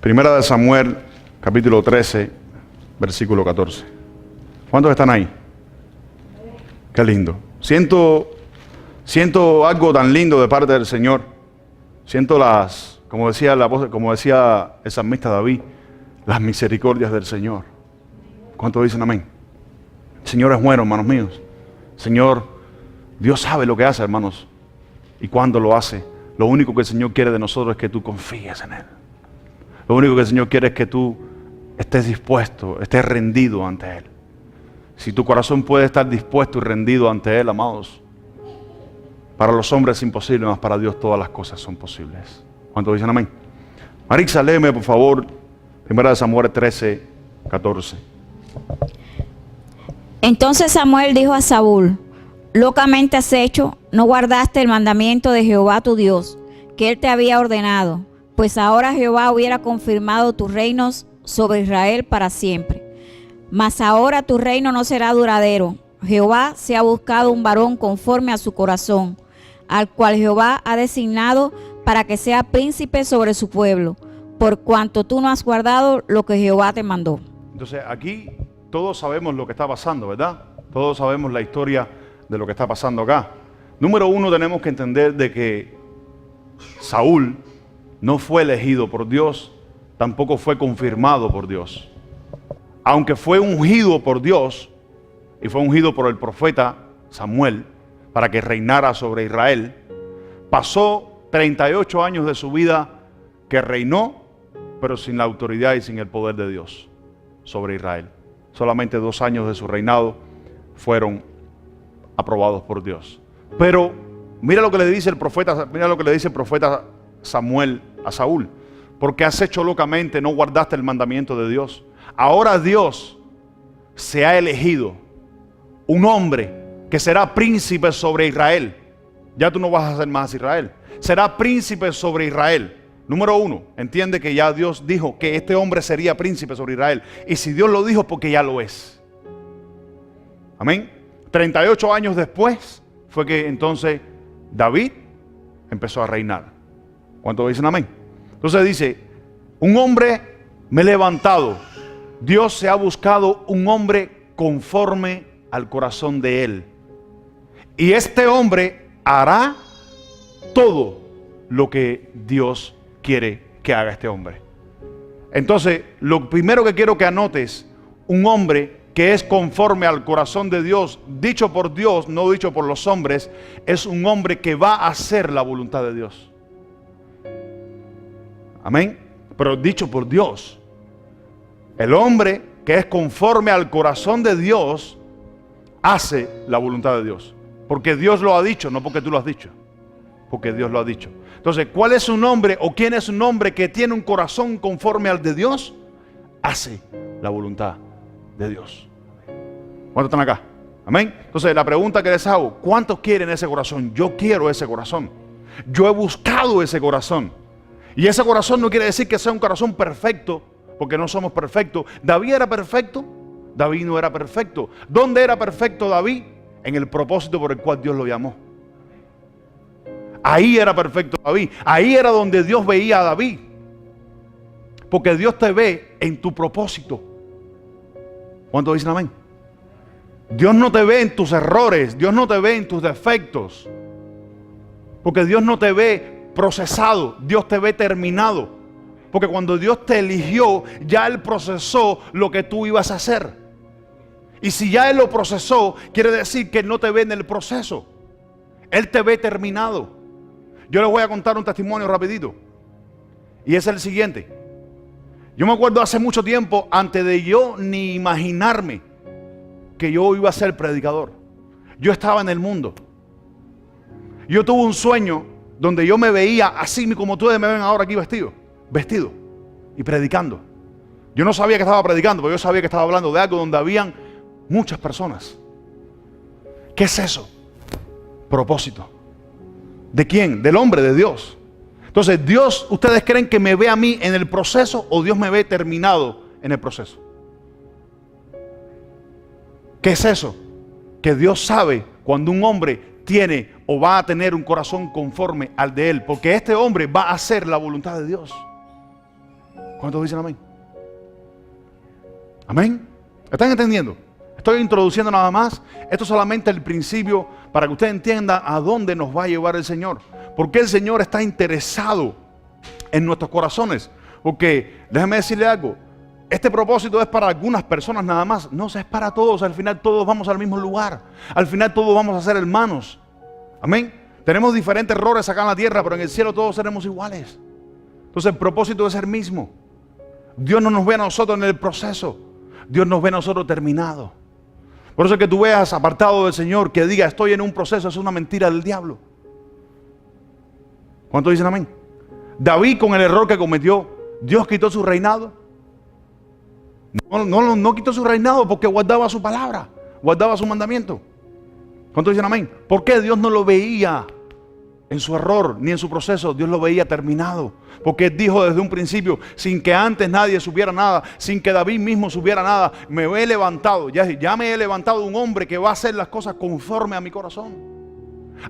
Primera de Samuel, capítulo 13, versículo 14. ¿Cuántos están ahí? Qué lindo. Siento algo tan lindo de parte del Señor. Siento como decía el salmista David, las misericordias del Señor. ¿Cuántos dicen amén? El Señor es bueno, hermanos míos. Señor, Dios sabe lo que hace, hermanos. Y cuando lo hace, lo único que el Señor quiere de nosotros es que tú confíes en Él. Lo único que el Señor quiere es que tú estés dispuesto, estés rendido ante Él. Si tu corazón puede estar dispuesto y rendido ante Él, amados, para los hombres es imposible, mas para Dios todas las cosas son posibles. ¿Cuántos dicen amén? Marixa, léeme por favor, Primera de Samuel 13, 14. Entonces Samuel dijo a Saúl: locamente has hecho, no guardaste el mandamiento de Jehová tu Dios, que Él te había ordenado, pues ahora Jehová hubiera confirmado tus reinos sobre Israel para siempre. Mas ahora tu reino no será duradero. Jehová se ha buscado un varón conforme a su corazón, al cual Jehová ha designado para que sea príncipe sobre su pueblo, por cuanto tú no has guardado lo que Jehová te mandó. Entonces aquí todos sabemos lo que está pasando, ¿verdad? Todos sabemos la historia de lo que está pasando acá. Número uno, tenemos que entender de que Saúl no fue elegido por Dios, tampoco fue confirmado por Dios. Aunque fue ungido por Dios y fue ungido por el profeta Samuel para que reinara sobre Israel, pasó 38 años de su vida que reinó, pero sin la autoridad y sin el poder de Dios sobre Israel. Solamente 2 años de su reinado fueron aprobados por Dios. Pero mira lo que le dice el profeta Samuel a Saúl: porque has hecho locamente, no guardaste el mandamiento de Dios. Ahora Dios se ha elegido un hombre que será príncipe sobre Israel. Ya tú no vas a ser más Israel, será príncipe sobre Israel. Número uno, entiende que ya Dios dijo que este hombre sería príncipe sobre Israel. Y si Dios lo dijo, porque ya lo es. Amén. 38 años después fue que entonces David empezó a reinar. ¿Cuántos dicen amén? Entonces dice: un hombre me he levantado. Dios se ha buscado un hombre conforme al corazón de Él. Y este hombre hará todo lo que Dios quiere que haga este hombre. Entonces, lo primero que quiero que anotes: un hombre que es conforme al corazón de Dios, dicho por Dios, no dicho por los hombres, es un hombre que va a hacer la voluntad de Dios. Amén. Pero dicho por Dios. El hombre que es conforme al corazón de Dios hace la voluntad de Dios. Porque Dios lo ha dicho, no porque tú lo has dicho. Porque Dios lo ha dicho. Entonces, ¿cuál es un hombre o quién es un hombre que tiene un corazón conforme al de Dios? Hace la voluntad de Dios. ¿Cuántos están acá? Amén. Entonces, la pregunta que les hago: ¿cuántos quieren ese corazón? Yo quiero ese corazón. Yo he buscado ese corazón. Y ese corazón no quiere decir que sea un corazón perfecto, porque no somos perfectos. ¿David era perfecto? David no era perfecto. ¿Dónde era perfecto David? En el propósito por el cual Dios lo llamó. Ahí era perfecto David. Ahí era donde Dios veía a David. Porque Dios te ve en tu propósito. ¿Cuántos dicen amén? Dios no te ve en tus errores. Dios no te ve en tus defectos. Porque Dios no te ve procesado, Dios te ve terminado. Porque cuando Dios te eligió, ya Él procesó lo que tú ibas a hacer. Y si ya Él lo procesó, quiere decir que Él no te ve en el proceso. Él te ve terminado. Yo les voy a contar un testimonio rapidito. Y es el siguiente. Yo me acuerdo hace mucho tiempo, antes de yo ni imaginarme que yo iba a ser predicador. Yo estaba en el mundo. Yo tuve un sueño donde yo me veía así como ustedes me ven ahora aquí vestido y predicando. Yo no sabía que estaba predicando, pero yo sabía que estaba hablando de algo donde habían muchas personas. ¿Qué es eso? Propósito. ¿De quién? Del hombre, de Dios. Entonces, Dios, ¿ustedes creen que me ve a mí en el proceso o Dios me ve terminado en el proceso? ¿Qué es eso? Que Dios sabe cuando un hombre tiene o va a tener un corazón conforme al de Él, porque este hombre va a hacer la voluntad de Dios. ¿Cuántos dicen amén? Amén. ¿Están entendiendo? Estoy introduciendo nada más. Esto es solamente el principio para que usted entienda a dónde nos va a llevar el Señor. Porque el Señor está interesado en nuestros corazones. Porque, déjeme decirle algo, este propósito es para algunas personas nada más. No, es para todos. Al final todos vamos al mismo lugar. Al final todos vamos a ser hermanos. Amén. Tenemos diferentes roles acá en la tierra, pero en el cielo todos seremos iguales. Entonces el propósito es el mismo. Dios no nos ve a nosotros en el proceso. Dios nos ve a nosotros terminado. Por eso es que tú veas apartado del Señor que diga estoy en un proceso, es una mentira del diablo. ¿Cuántos dicen amén? David, con el error que cometió, Dios quitó su reinado. No quitó su reinado porque guardaba su palabra, guardaba su mandamiento. ¿Cuántos dicen amén? ¿Por qué Dios no lo veía en su error ni en su proceso? Dios lo veía terminado. Porque Él dijo desde un principio, sin que antes nadie supiera nada, sin que David mismo supiera nada, me he levantado, ya me he levantado un hombre que va a hacer las cosas conforme a mi corazón.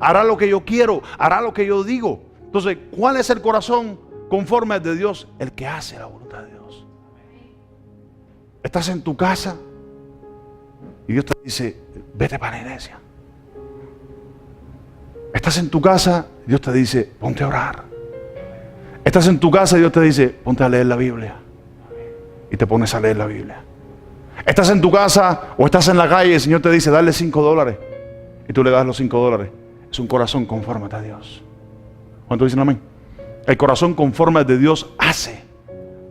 Hará lo que yo quiero, hará lo que yo digo. Entonces, ¿cuál es el corazón conforme al de Dios? El que hace la voluntad de Dios. Estás en tu casa y Dios te dice, vete para la iglesia. Estás en tu casa y Dios te dice, ponte a orar. Estás en tu casa y Dios te dice, ponte a leer la Biblia. Y te pones a leer la Biblia. Estás en tu casa o estás en la calle y el Señor te dice, dale $5. Y tú le das los $5. Es un corazón conforme a Dios. ¿Cuántos dicen amén? El corazón conforme al de Dios hace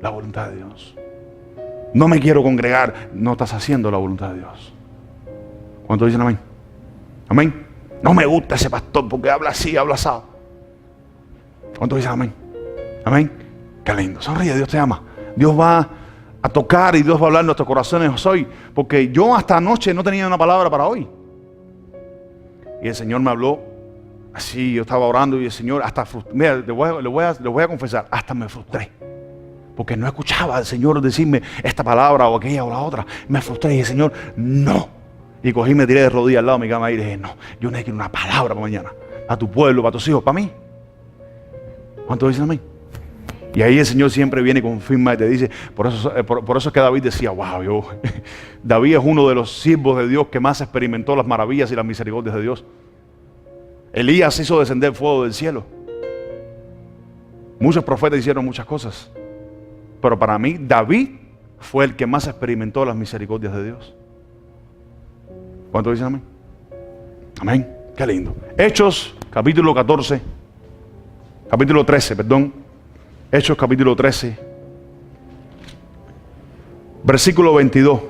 la voluntad de Dios. No me quiero congregar, no estás haciendo la voluntad de Dios. ¿Cuántos dicen amén? Amén. No me gusta ese pastor porque habla así, habla asado. ¿Cuántos dicen amén? Amén. Qué lindo. Sonríe, Dios te ama. Dios va a tocar y Dios va a hablar en nuestros corazones hoy. Porque yo hasta anoche no tenía una palabra para hoy. Y el Señor me habló así. Yo estaba orando y el Señor hasta mira, le voy a confesar, hasta me frustré. Porque no escuchaba al Señor decirme esta palabra o aquella o la otra. Me frustré y dije, Señor, no. Y cogí y me tiré de rodillas al lado de mi cama y dije, no, yo necesito una palabra para mañana. Para tu pueblo, para tus hijos, para mí. ¿Cuántos dicen amén? Y ahí el Señor siempre viene y confirma y te dice, por eso es que David decía, wow, David es uno de los siervos de Dios que más experimentó las maravillas y las misericordias de Dios. Elías hizo descender fuego del cielo. Muchos profetas hicieron muchas cosas. Pero para mí, David fue el que más experimentó las misericordias de Dios. ¿Cuántos dicen amén? Amén. Qué lindo. Hechos, capítulo 13, Hechos, capítulo 13, versículo 22.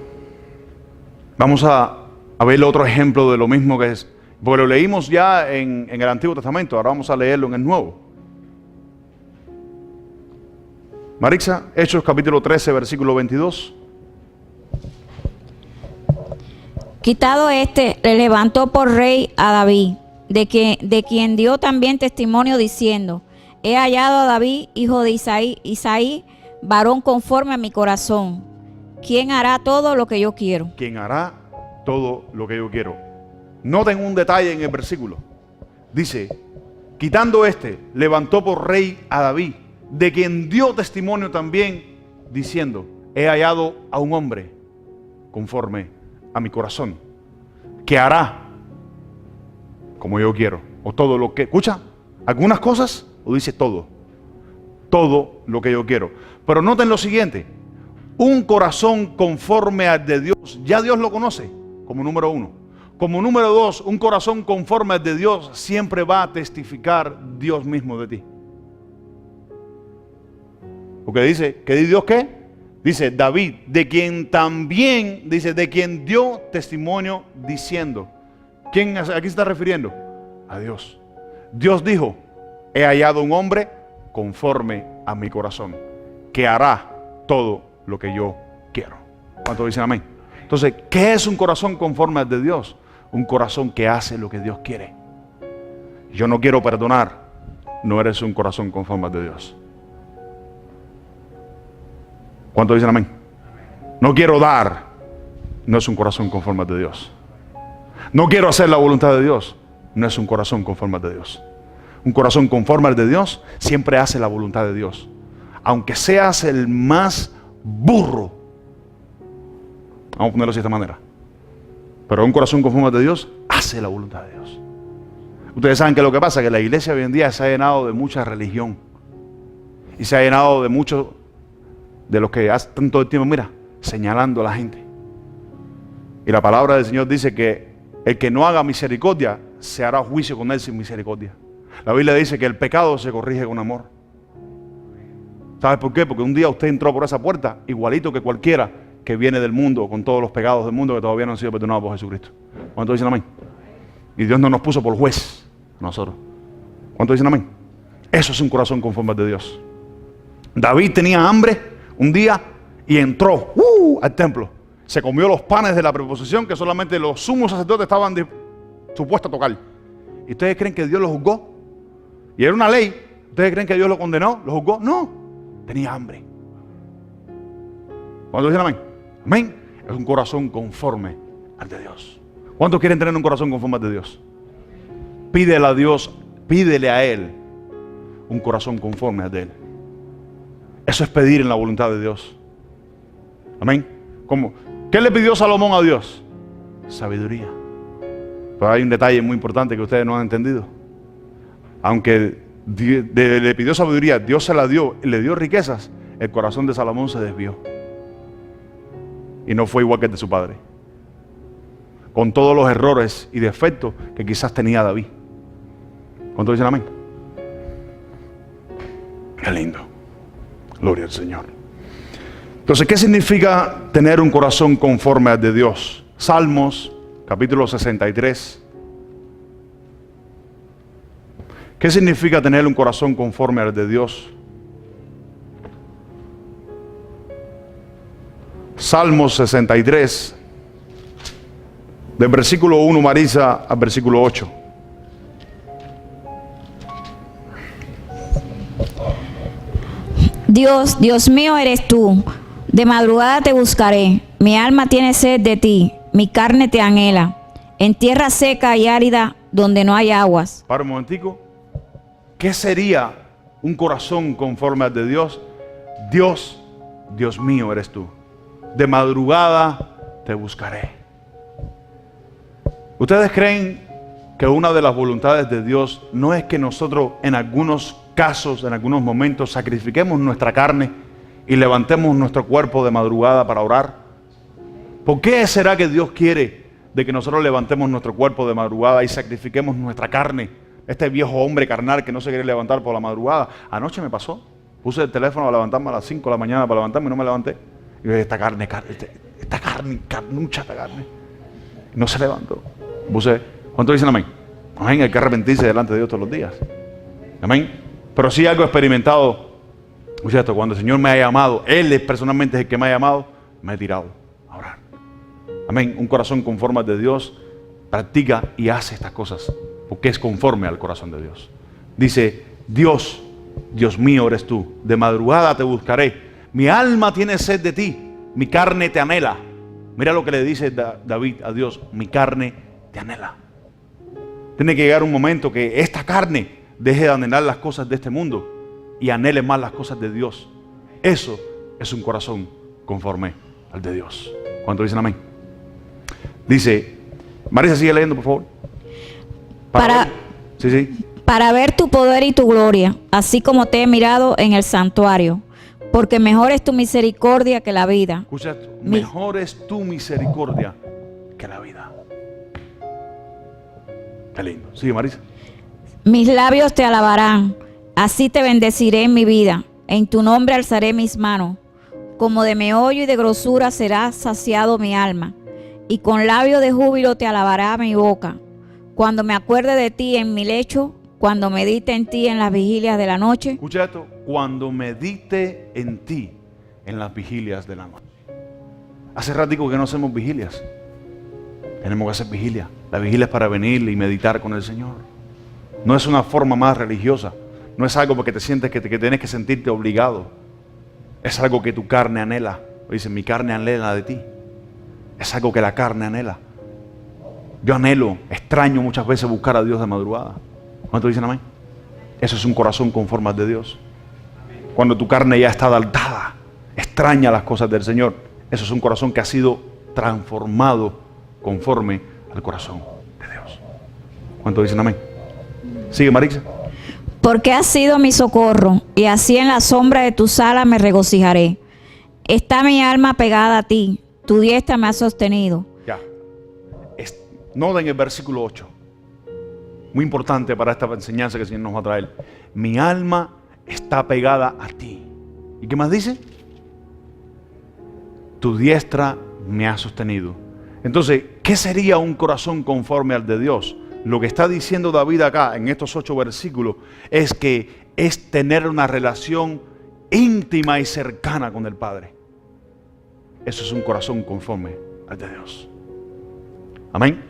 Vamos a ver otro ejemplo de lo mismo que es. Porque lo leímos ya en el Antiguo Testamento, ahora vamos a leerlo en el Nuevo. Marixa, Hechos capítulo 13, versículo 22. Quitado le levantó por rey a David, de quien dio también testimonio diciendo, he hallado a David, hijo de Isaí, varón conforme a mi corazón, quien hará todo lo que yo quiero. Quien hará todo lo que yo quiero. Noten un detalle en el versículo. Dice, quitando levantó por rey a David, de quien dio testimonio también, diciendo, he hallado a un hombre conforme a mi corazón, que hará como yo quiero, o todo lo que, escucha, algunas cosas, o dice todo lo que yo quiero. Pero noten lo siguiente, un corazón conforme al de Dios, ya Dios lo conoce como número uno. Como número dos, un corazón conforme al de Dios siempre va a testificar Dios mismo de ti. Porque dice, ¿qué Dios qué? Dice David, de quien también, dice, de quien dio testimonio diciendo. ¿A quién se está refiriendo? A Dios. Dios dijo, he hallado un hombre conforme a mi corazón, que hará todo lo que yo quiero. ¿Cuántos dicen amén? Entonces, ¿qué es un corazón conforme al de Dios? Un corazón que hace lo que Dios quiere. Yo no quiero perdonar, no eres un corazón conforme al de Dios. ¿Cuántos dicen amén? No quiero dar, no es un corazón conforme al de Dios. No quiero hacer la voluntad de Dios, no es un corazón conforme al de Dios. Un corazón conforme al de Dios siempre hace la voluntad de Dios. aunque seas el más burro, vamos a ponerlo así de esta manera, pero un corazón conforme al de Dios hace la voluntad de Dios. Ustedes saben que lo que pasa es que la iglesia hoy en día se ha llenado de mucha religión y se ha llenado de muchos de los que hacen todo el tiempo, mira, señalando a la gente. Y la palabra del Señor dice que el que no haga misericordia se hará juicio con él sin misericordia. La Biblia dice que el pecado se corrige con amor. ¿Sabes por qué? Porque un día usted entró por esa puerta igualito que cualquiera que viene del mundo, con todos los pecados del mundo que todavía no han sido perdonados por Jesucristo. ¿Cuántos dicen amén? Y Dios no nos puso por juez a nosotros. ¿Cuántos dicen amén? Eso es un corazón conforme al de Dios. David tenía hambre un día y entró al templo. Se comió los panes de la preposición que solamente los sumos sacerdotes estaban supuestos a tocar. ¿Y ustedes creen que Dios lo juzgó? Y era una ley. ¿Ustedes creen que Dios lo condenó? ¿Lo juzgó? No. Tenía hambre. ¿Cuántos dicen amén? Amén. Es un corazón conforme al de Dios. ¿Cuántos quieren tener un corazón conforme al de Dios? Pídele a Dios, pídele a Él un corazón conforme al de Él. Eso es pedir en la voluntad de Dios. Amén. ¿Cómo? ¿Qué le pidió Salomón a Dios? Sabiduría. Pero hay un detalle muy importante que ustedes no han entendido. Aunque le pidió sabiduría, Dios se la dio y le dio riquezas, el corazón de Salomón se desvió. Y no fue igual que el de su padre. Con todos los errores y defectos que quizás tenía David. ¿Cuántos dicen amén? Qué lindo. Gloria al Señor. Entonces, ¿qué significa tener un corazón conforme al de Dios? Salmos, capítulo 63. ¿Qué significa tener un corazón conforme al de Dios? Salmos 63, del versículo 1, Marisa, al versículo 8. Dios, Dios mío eres tú, de madrugada te buscaré, mi alma tiene sed de ti, mi carne te anhela, en tierra seca y árida donde no hay aguas. Para un momentico, ¿qué sería un corazón conforme al de Dios? Dios, Dios mío eres tú, de madrugada te buscaré. ¿Ustedes creen que una de las voluntades de Dios no es que nosotros en algunos casos, en algunos momentos, sacrifiquemos nuestra carne y levantemos nuestro cuerpo de madrugada para orar? ¿Por qué será que Dios quiere de que nosotros levantemos nuestro cuerpo de madrugada y sacrifiquemos nuestra carne? Este viejo hombre carnal que no se quiere levantar por la madrugada. Anoche me pasó, puse el teléfono a levantarme a las 5 de la mañana para levantarme y no me levanté. Y yo dije, esta carne, carnucha esta carne. Y no se levantó. Puse, ¿cuántos dicen amén? Amén, hay que arrepentirse delante de Dios todos los días. Amén. Pero sí algo experimentado. Oye, esto, cuando el Señor me ha llamado, Él personalmente es el que me ha llamado, me he tirado a orar. Amén. Un corazón conforme al de Dios practica y hace estas cosas porque es conforme al corazón de Dios. Dice, Dios, Dios mío eres tú, de madrugada te buscaré, mi alma tiene sed de ti, mi carne te anhela. Mira lo que le dice David a Dios, mi carne te anhela. Tiene que llegar un momento que esta carne deje de anhelar las cosas de este mundo y anhele más las cosas de Dios. Eso es un corazón conforme al de Dios. ¿Cuántos dicen amén? Dice, Marisa, sigue leyendo, por favor. Para ver tu poder y tu gloria, así como te he mirado en el santuario, porque mejor es tu misericordia que la vida. Escucha esto, mejor es tu misericordia que la vida. Qué lindo. Sigue, Marisa. Mis labios te alabarán, así te bendeciré en mi vida, en tu nombre alzaré mis manos, como de meollo y de grosura será saciado mi alma, y con labio de júbilo te alabará mi boca, cuando me acuerde de ti en mi lecho, cuando medite en ti en las vigilias de la noche. Escucha esto, cuando medite en ti en las vigilias de la noche. Hace ratico que no hacemos vigilias. Tenemos que hacer vigilia. La vigilia es para venir y meditar con el Señor. No es una forma más religiosa. No es algo porque te sientes que tienes que sentirte obligado. Es algo que tu carne anhela. Dice, mi carne anhela de ti. Es algo que la carne anhela. Yo anhelo, extraño muchas veces buscar a Dios de madrugada. ¿Cuántos dicen amén? Eso es un corazón conforme al de Dios. Cuando tu carne ya está adulterada, extraña las cosas del Señor. Eso es un corazón que ha sido transformado conforme al corazón de Dios. ¿Cuántos dicen amén? Sigue, Marisa. Porque has sido mi socorro, y así en la sombra de tus alas me regocijaré. Está mi alma pegada a ti, tu diestra me ha sostenido. Ya. Noten el versículo 8. Muy importante para esta enseñanza que el Señor nos va a traer. Mi alma está pegada a ti. ¿Y qué más dice? Tu diestra me ha sostenido. Entonces, ¿qué sería un corazón conforme al de Dios? Lo que está diciendo David acá en estos 8 versículos es que es tener una relación íntima y cercana con el Padre. Eso es un corazón conforme al de Dios. Amén.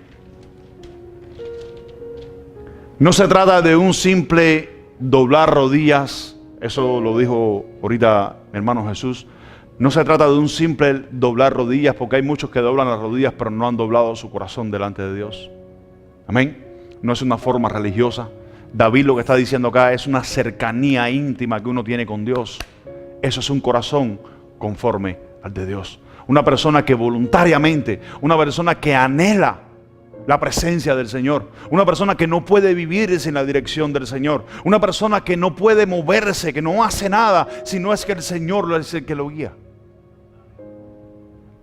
No se trata de un simple doblar rodillas. Eso lo dijo ahorita mi hermano Jesús. No se trata de un simple doblar rodillas, porque hay muchos que doblan las rodillas pero no han doblado su corazón delante de Dios. Amén. No es una forma religiosa. David lo que está diciendo acá es una cercanía íntima que uno tiene con Dios. Eso es un corazón conforme al de Dios. Una persona que voluntariamente, una persona que anhela la presencia del Señor, una persona que no puede vivir sin la dirección del Señor, una persona que no puede moverse, que no hace nada si no es que el Señor es el que lo guía.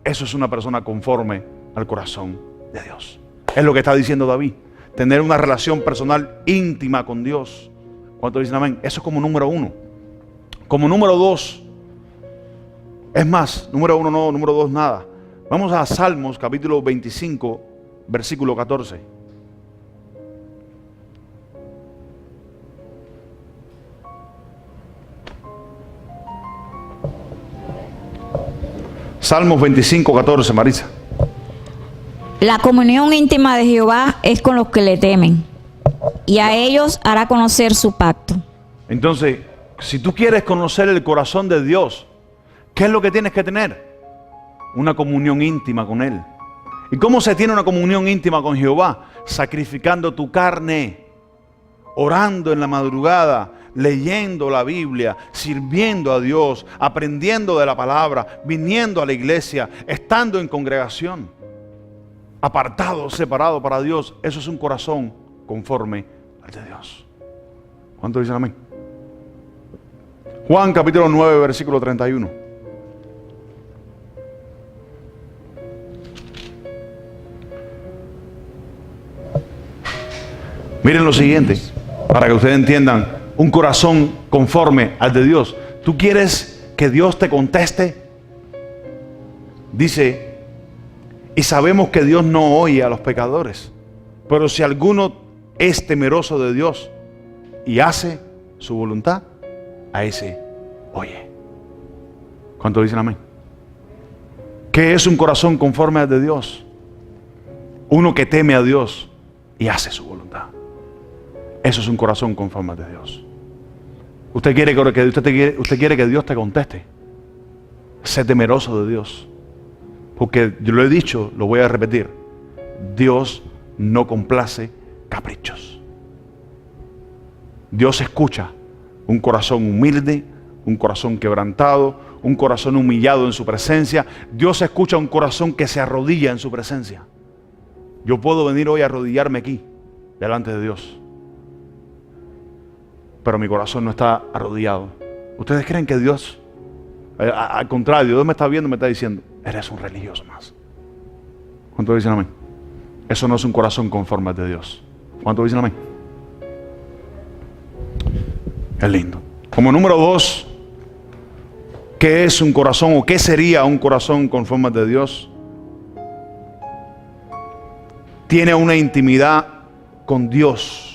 Eso es una persona conforme al corazón de Dios. Es lo que está diciendo David. Tener una relación personal íntima con Dios. ¿Cuántos dicen amén? Eso es como número 1. Como número 2, es más, número 1 no, número 2 nada. Vamos a Salmos capítulo 25, versículo 14. Salmos 25, 14, Marisa. La comunión íntima de Jehová es con los que le temen, y a ellos hará conocer su pacto. Entonces, si tú quieres conocer el corazón de Dios, ¿qué es lo que tienes que tener? Una comunión íntima con Él. ¿Y cómo se tiene una comunión íntima con Jehová? Sacrificando tu carne, orando en la madrugada, leyendo la Biblia, sirviendo a Dios, aprendiendo de la palabra, viniendo a la iglesia, estando en congregación. Apartado, separado para Dios. Eso es un corazón conforme al de Dios. ¿Cuántos dicen amén? Juan capítulo 9, versículo 31. Miren lo siguiente, para que ustedes entiendan, un corazón conforme al de Dios. ¿Tú quieres que Dios te conteste? Dice, y sabemos que Dios no oye a los pecadores, pero si alguno es temeroso de Dios y hace su voluntad, a ese oye. ¿Cuántos dicen amén? ¿Qué es un corazón conforme al de Dios? Uno que teme a Dios y hace su voluntad. Eso es un corazón conforme al de Dios. Usted quiere que Dios te conteste. Sé temeroso de Dios. Porque yo lo he dicho, lo voy a repetir. Dios no complace caprichos. Dios escucha un corazón humilde, un corazón quebrantado, un corazón humillado en su presencia. Dios escucha un corazón que se arrodilla en su presencia. Yo puedo venir hoy a arrodillarme aquí, delante de Dios, pero mi corazón no está arrodillado. ¿Ustedes creen que Dios, al contrario, Dios me está viendo y me está diciendo, eres un religioso más? ¿Cuántos dicen amén? Eso no es un corazón conforme al de Dios. ¿Cuántos dicen amén? Es lindo. Como número 2, ¿qué es un corazón o qué sería un corazón conforme al de Dios? Tiene una intimidad con Dios.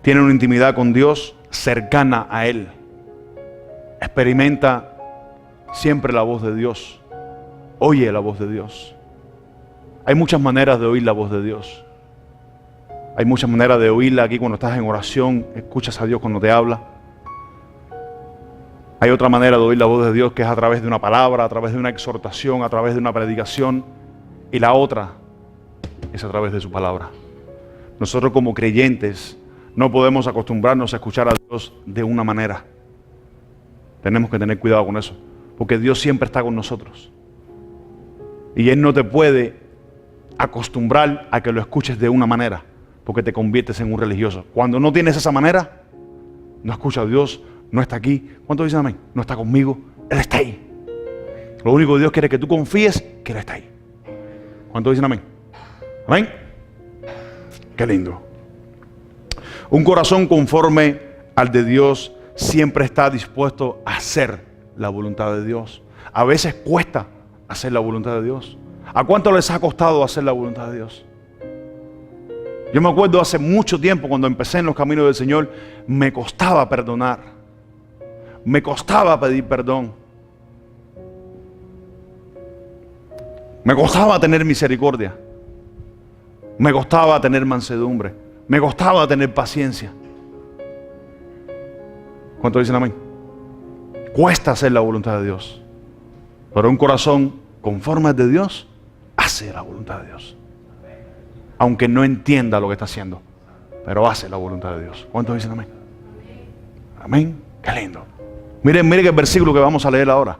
Tiene una intimidad con Dios cercana a Él. Experimenta siempre la voz de Dios. Oye la voz de Dios. Hay muchas maneras de oír la voz de Dios. Hay muchas maneras de oírla aquí cuando estás en oración. Escuchas a Dios cuando te habla. Hay otra manera de oír la voz de Dios que es a través de una palabra, a través de una exhortación, a través de una predicación. Y la otra es a través de su palabra. Nosotros como creyentes no podemos acostumbrarnos a escuchar a Dios de una manera. Tenemos que tener cuidado con eso, porque Dios siempre está con nosotros. Y Él no te puede acostumbrar a que lo escuches de una manera, porque te conviertes en un religioso. Cuando no tienes esa manera, no escuchas a Dios, no está aquí. ¿Cuántos dicen amén? No está conmigo, Él está ahí. Lo único que Dios quiere es que tú confíes que Él está ahí. ¿Cuántos dicen amén? Amén. Qué lindo. Un corazón conforme al de Dios siempre está dispuesto a hacer la voluntad de Dios. A veces cuesta hacer la voluntad de Dios. ¿A cuánto les ha costado hacer la voluntad de Dios? Yo me acuerdo hace mucho tiempo, cuando empecé en los caminos del Señor, me costaba perdonar. Me costaba pedir perdón. Me costaba tener misericordia. Me costaba tener mansedumbre. Me costaba tener paciencia. ¿Cuántos dicen amén? Cuesta hacer la voluntad de Dios. Pero un corazón conforme al de Dios hace la voluntad de Dios. Aunque no entienda lo que está haciendo, pero hace la voluntad de Dios. ¿Cuántos dicen amén? Amén. Qué lindo. Miren que el versículo que vamos a leer ahora.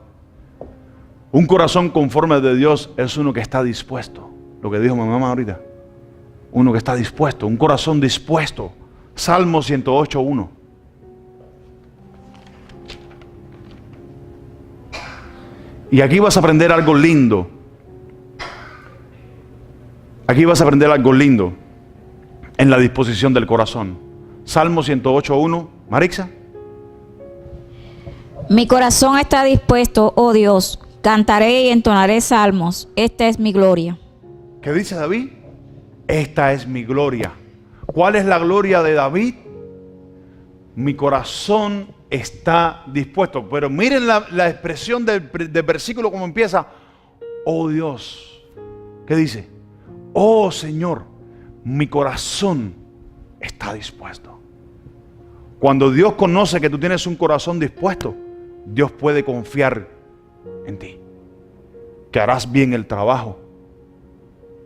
Un corazón conforme al de Dios es uno que está dispuesto. Lo que dijo mi mamá ahorita. Uno que está dispuesto, un corazón dispuesto. Salmo 108:1. Y aquí vas a aprender algo lindo. Aquí vas a aprender algo lindo en la disposición del corazón. Salmo 108:1. Marixa. Mi corazón está dispuesto, oh Dios. Cantaré y entonaré salmos. Esta es mi gloria. ¿Qué dice David? Esta es mi gloria. ¿Cuál es la gloria de David? Mi corazón está dispuesto. Pero miren la expresión del versículo como empieza. Oh Dios. ¿Qué dice? Oh Señor, mi corazón está dispuesto. Cuando Dios conoce que tú tienes un corazón dispuesto, Dios puede confiar en ti. Que harás bien el trabajo.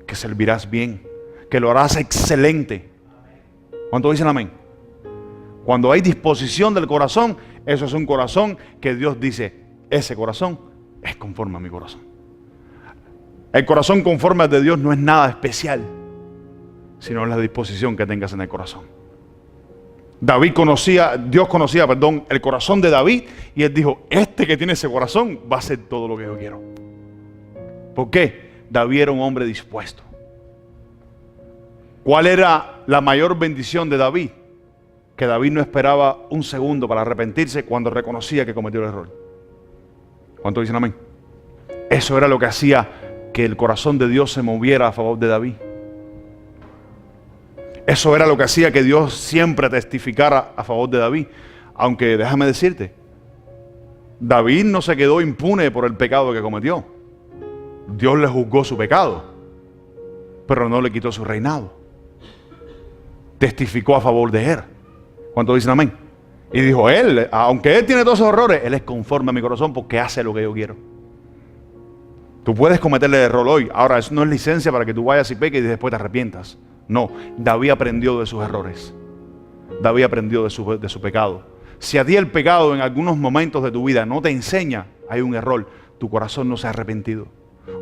Que servirás bien. Que lo harás excelente. ¿Cuántos dicen amén? Cuando hay disposición del corazón, eso es un corazón que Dios dice, ese corazón es conforme a mi corazón. El corazón conforme al de Dios no es nada especial, sino la disposición que tengas en el corazón. Dios conocía, el corazón de David, y él dijo, este que tiene ese corazón va a hacer todo lo que yo quiero. ¿Por qué? David era un hombre dispuesto. ¿Cuál era la mayor bendición de David? Que David no esperaba un segundo para arrepentirse cuando reconocía que cometió el error. ¿Cuántos dicen amén? Eso era lo que hacía que el corazón de Dios se moviera a favor de David. Eso era lo que hacía que Dios siempre testificara a favor de David. Aunque déjame decirte, David no se quedó impune por el pecado que cometió. Dios le juzgó su pecado, pero no le quitó su reinado. Testificó a favor de él. ¿Cuántos dicen amén? Y dijo, él, aunque él tiene todos esos errores, él es conforme a mi corazón porque hace lo que yo quiero. Tú puedes cometerle el error hoy. Ahora, eso no es licencia para que tú vayas y peques y después te arrepientas. No, David aprendió de sus errores. David aprendió de su pecado. Si a ti el pecado en algunos momentos de tu vida no te enseña, hay un error, tu corazón no se ha arrepentido.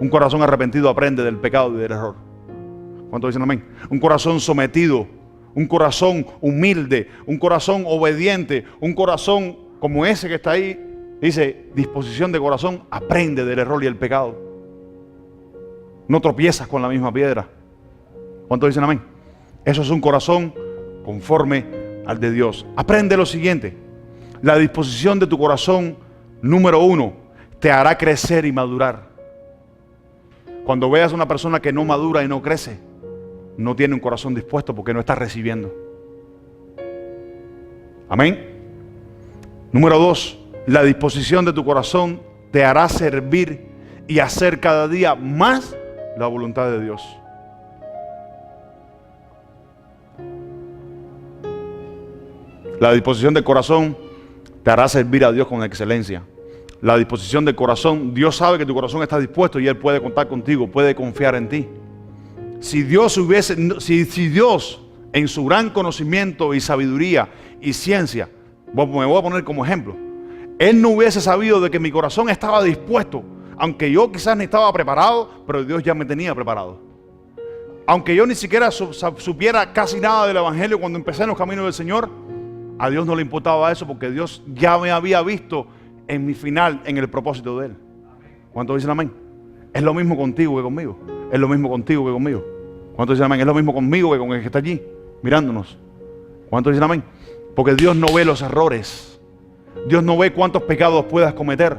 Un corazón arrepentido aprende del pecado y del error. ¿Cuántos dicen amén? Un corazón sometido, un corazón humilde, un corazón obediente, un corazón como ese que está ahí, dice, disposición de corazón, aprende del error y el pecado. No tropiezas con la misma piedra. ¿Cuántos dicen amén? Eso es un corazón conforme al de Dios. Aprende lo siguiente. La disposición de tu corazón, número 1, te hará crecer y madurar. Cuando veas a una persona que no madura y no crece, no tiene un corazón dispuesto porque no está recibiendo. Amén. Número 2, la disposición de tu corazón te hará servir y hacer cada día más la voluntad de Dios. La disposición del corazón te hará servir a Dios con excelencia. La disposición del corazón, Dios sabe que tu corazón está dispuesto y Él puede contar contigo, puede confiar en ti. Si Dios en su gran conocimiento y sabiduría y ciencia, me voy a poner como ejemplo, él no hubiese sabido de que mi corazón estaba dispuesto, aunque yo quizás ni estaba preparado, pero Dios ya me tenía preparado. Aunque yo ni siquiera supiera casi nada del evangelio cuando empecé en los caminos del Señor, a Dios no le importaba eso, porque Dios ya me había visto en mi final, en el propósito de Él. ¿Cuántos dicen amén? Es lo mismo contigo que conmigo. Es lo mismo contigo que conmigo. ¿Cuántos dicen amén? Es lo mismo conmigo que con el que está allí, mirándonos. ¿Cuántos dicen amén? Porque Dios no ve los errores. Dios no ve cuántos pecados puedas cometer.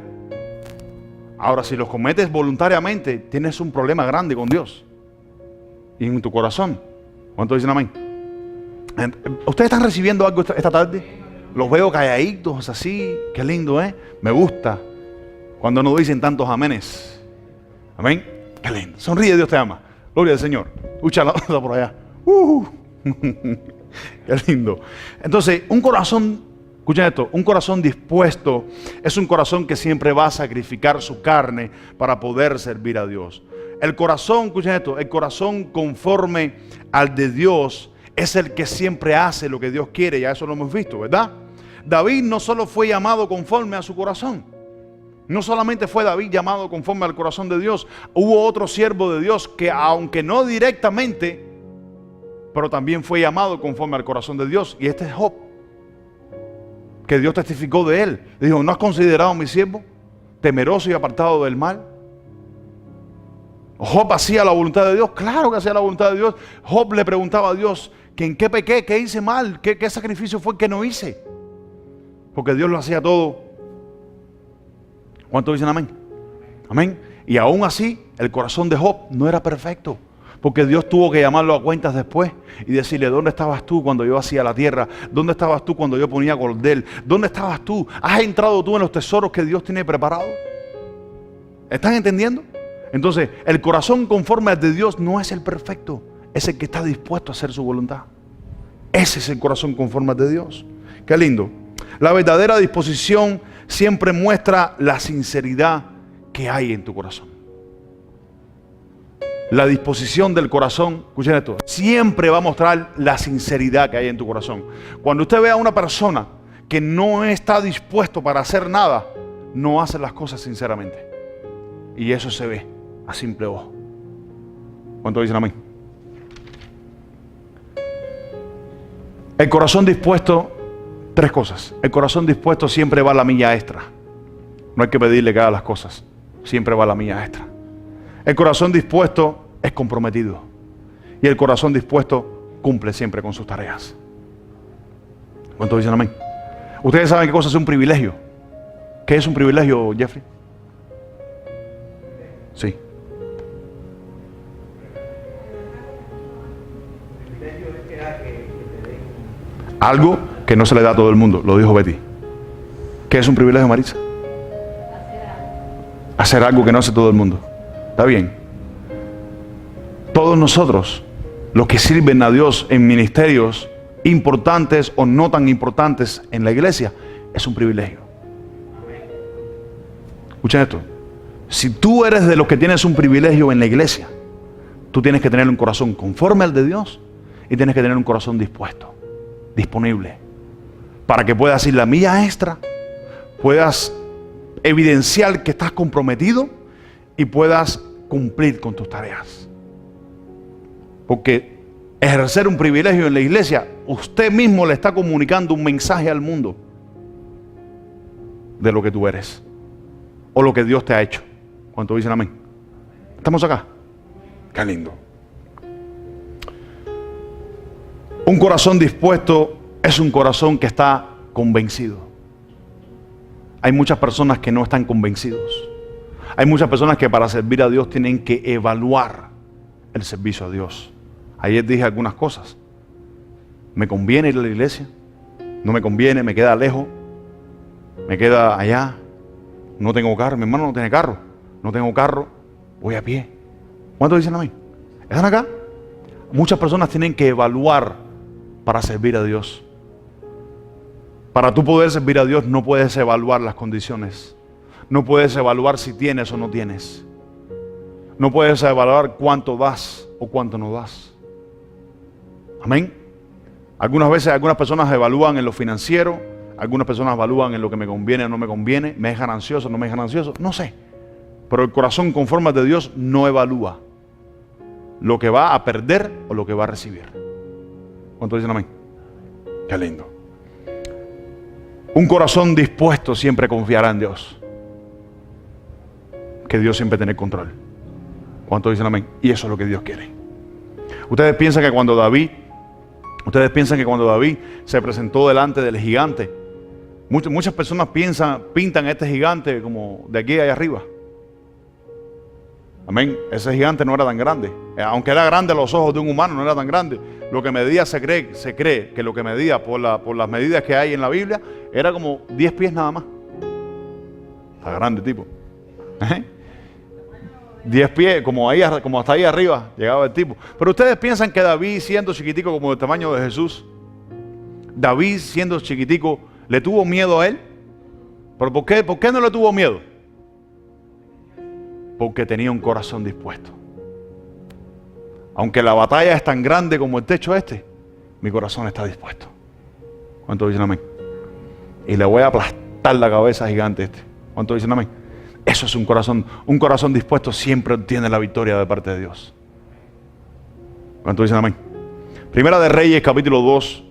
Ahora, si los cometes voluntariamente, tienes un problema grande con Dios. Y en tu corazón. ¿Cuántos dicen amén? ¿Ustedes están recibiendo algo esta tarde? Los veo calladitos así. Qué lindo, ¿eh? Me gusta cuando no dicen tantos amenes. Amén. Qué lindo. Sonríe, Dios te ama. Gloria al Señor. Escucha la otra por allá. Qué lindo. Entonces, un corazón, escuchen esto, un corazón dispuesto es un corazón que siempre va a sacrificar su carne para poder servir a Dios. El corazón, escuchen esto, el corazón conforme al de Dios es el que siempre hace lo que Dios quiere. Ya eso lo hemos visto, ¿verdad? David no solo fue llamado conforme a su corazón. No solamente fue David llamado conforme al corazón de Dios. Hubo otro siervo de Dios que, aunque no directamente, pero también fue llamado conforme al corazón de Dios. Y este es Job, que Dios testificó de él. Dijo: ¿no has considerado a mi siervo, temeroso y apartado del mal? Job hacía la voluntad de Dios. Claro que hacía la voluntad de Dios. Job le preguntaba a Dios que en qué pequé, qué hice mal, qué sacrificio fue que no hice. Porque Dios lo hacía todo. ¿Cuántos dicen amén? Amén. Y aún así, el corazón de Job no era perfecto. Porque Dios tuvo que llamarlo a cuentas después y decirle: ¿dónde estabas tú cuando yo hacía la tierra? ¿Dónde estabas tú cuando yo ponía cordel? ¿Dónde estabas tú? ¿Has entrado tú en los tesoros que Dios tiene preparados? ¿Están entendiendo? Entonces, el corazón conforme al de Dios no es el perfecto, es el que está dispuesto a hacer su voluntad. Ese es el corazón conforme al de Dios. Qué lindo. La verdadera disposición siempre muestra la sinceridad que hay en tu corazón. La disposición del corazón, escuchen esto, siempre va a mostrar la sinceridad que hay en tu corazón. Cuando usted ve a una persona que no está dispuesto para hacer nada, no hace las cosas sinceramente. Y eso se ve a simple ojo. ¿Cuántos dicen amén? El corazón dispuesto, tres cosas. El corazón dispuesto siempre va a la milla extra. No hay que pedirle que haga las cosas. Siempre va a la milla extra. El corazón dispuesto es comprometido. Y el corazón dispuesto cumple siempre con sus tareas. ¿Cuántos dicen amén? Ustedes saben qué cosa es un privilegio. ¿Qué es un privilegio, Jeffrey? Sí. Algo que no se le da a todo el mundo, lo dijo Betty. ¿Qué es un privilegio, Marisa? Hacer algo que no hace todo el mundo. ¿Está bien? Todos nosotros, los que sirven a Dios en ministerios importantes o no tan importantes en la iglesia, es un privilegio. Escuchen esto. Si tú eres de los que tienes un privilegio en la iglesia, tú tienes que tener un corazón conforme al de Dios y tienes que tener un corazón dispuesto, disponible, para que puedas ir la milla extra, puedas evidenciar que estás comprometido y puedas cumplir con tus tareas. Porque ejercer un privilegio en la iglesia, usted mismo le está comunicando un mensaje al mundo de lo que tú eres o lo que Dios te ha hecho. ¿Cuántos dicen amén? ¿Estamos acá? Qué lindo. Un corazón dispuesto es un corazón que está convencido. Hay muchas personas que no están convencidos. Hay muchas personas que para servir a Dios tienen que evaluar el servicio a Dios. Ayer dije algunas cosas. ¿Me conviene ir a la iglesia? ¿No me conviene? ¿Me queda lejos? ¿Me queda allá? No tengo carro. Mi hermano no tiene carro. No tengo carro. Voy a pie. ¿Cuántos dicen amén? ¿Están acá? Muchas personas tienen que evaluar para servir a Dios. Para tú poder servir a Dios no puedes evaluar las condiciones. No puedes evaluar si tienes o no tienes. No puedes evaluar cuánto das o cuánto no das. Amén. Algunas veces algunas personas evalúan en lo financiero, Algunas personas evalúan en lo que me conviene o no me conviene. ¿Me es ganancioso o no me es ganancioso? No sé. Pero el corazón conforme al de Dios no evalúa lo que va a perder o lo que va a recibir. ¿Cuántos dicen amén? Qué lindo. Un corazón dispuesto siempre confiará en Dios. Que Dios siempre tiene el control. ¿Cuántos dicen amén? Y eso es lo que Dios quiere. Ustedes piensan que cuando David se presentó delante del gigante, muchas personas pintan a este gigante como de aquí allá arriba. Amén. Ese gigante no era tan grande. Aunque era grande a los ojos de un humano, no era tan grande. Lo que medía se cree que lo que medía por las medidas que hay en la Biblia era como 10 pies nada más. Está grande tipo. 10 pies, como hasta ahí arriba llegaba el tipo. Pero ustedes piensan que David, siendo chiquitico como el tamaño de Jesús, David siendo chiquitico, ¿le tuvo miedo a él? ¿Pero por qué no le tuvo miedo? Porque tenía un corazón dispuesto. Aunque la batalla es tan grande como el techo este, mi corazón está dispuesto. ¿Cuántos dicen amén? Y le voy a aplastar la cabeza gigante este. ¿Cuántos dicen amén? Eso es un corazón dispuesto siempre obtiene la victoria de parte de Dios. ¿Cuántos dicen amén? Primera de Reyes, capítulo 2,